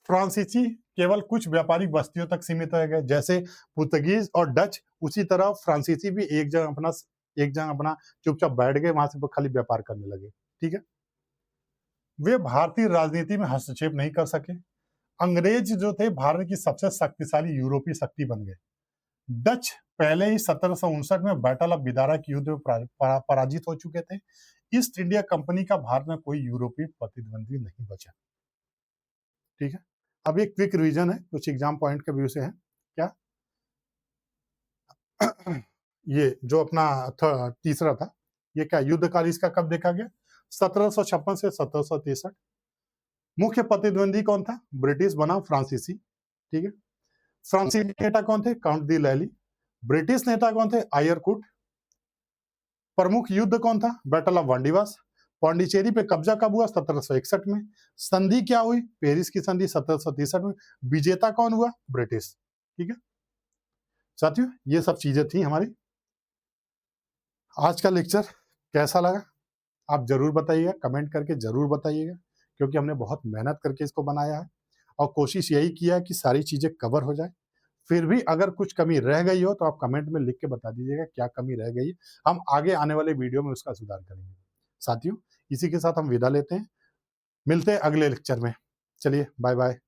फ्रांसीसी केवल कुछ व्यापारिक बस्तियों तक सीमित रह गए, जैसे पुर्तगीज और डच। उसी तरह फ्रांसीसी भी एक जगह अपना चुपचाप बैठ गए, वहां से खाली व्यापार करने लगे। ठीक है, वे भारतीय राजनीति में हस्तक्षेप नहीं कर सके। अंग्रेज जो थे भारत की सबसे शक्तिशाली यूरोपीय शक्ति बन गए। डच पहले ही 1759 में बैटल ऑफ बिदारा के युद्ध में पराजित हो चुके थे। ईस्ट इंडिया कंपनी का भारत में कोई यूरोपीय प्रतिद्वंदी नहीं बचा। ठीक है, अब एक क्विक रिवीजन है, कुछ एग्जाम पॉइंट के व्यू से है। क्या ये जो अपना तीसरा था, ये क्या युद्धकाल इसका कब देखा गया? 1756 से 1763। मुख्य प्रतिद्वंदी कौन था? ब्रिटिश बनाम फ्रांसीसी। ठीक है, फ्रांसीसी नेता कौन थे? काउंट दी लैली। ब्रिटिश नेता कौन थे? आयरकुट। प्रमुख युद्ध कौन था? Battle of Wandiwash. पौंडीचेरी पे कब्जा कब हुआ? 1761 में। संधि क्या हुई? पेरिस की संधि 1763 में। विजेता कौन हुआ? ब्रिटिश। ठीक है साथियों, ये सब चीजें थी हमारी। आज का लेक्चर कैसा लगा आप जरूर बताइएगा, कमेंट करके जरूर बताइएगा, क्योंकि हमने बहुत मेहनत करके इसको बनाया है और कोशिश यही किया है कि सारी चीजें कवर हो जाए। फिर भी अगर कुछ कमी रह गई हो तो आप कमेंट में लिख के बता दीजिएगा क्या कमी रह गई है, हम आगे आने वाले वीडियो में उसका सुधार करेंगे। साथियों, इसी के साथ हम विदा लेते हैं, मिलते हैं अगले लेक्चर में। चलिए, बाय बाय।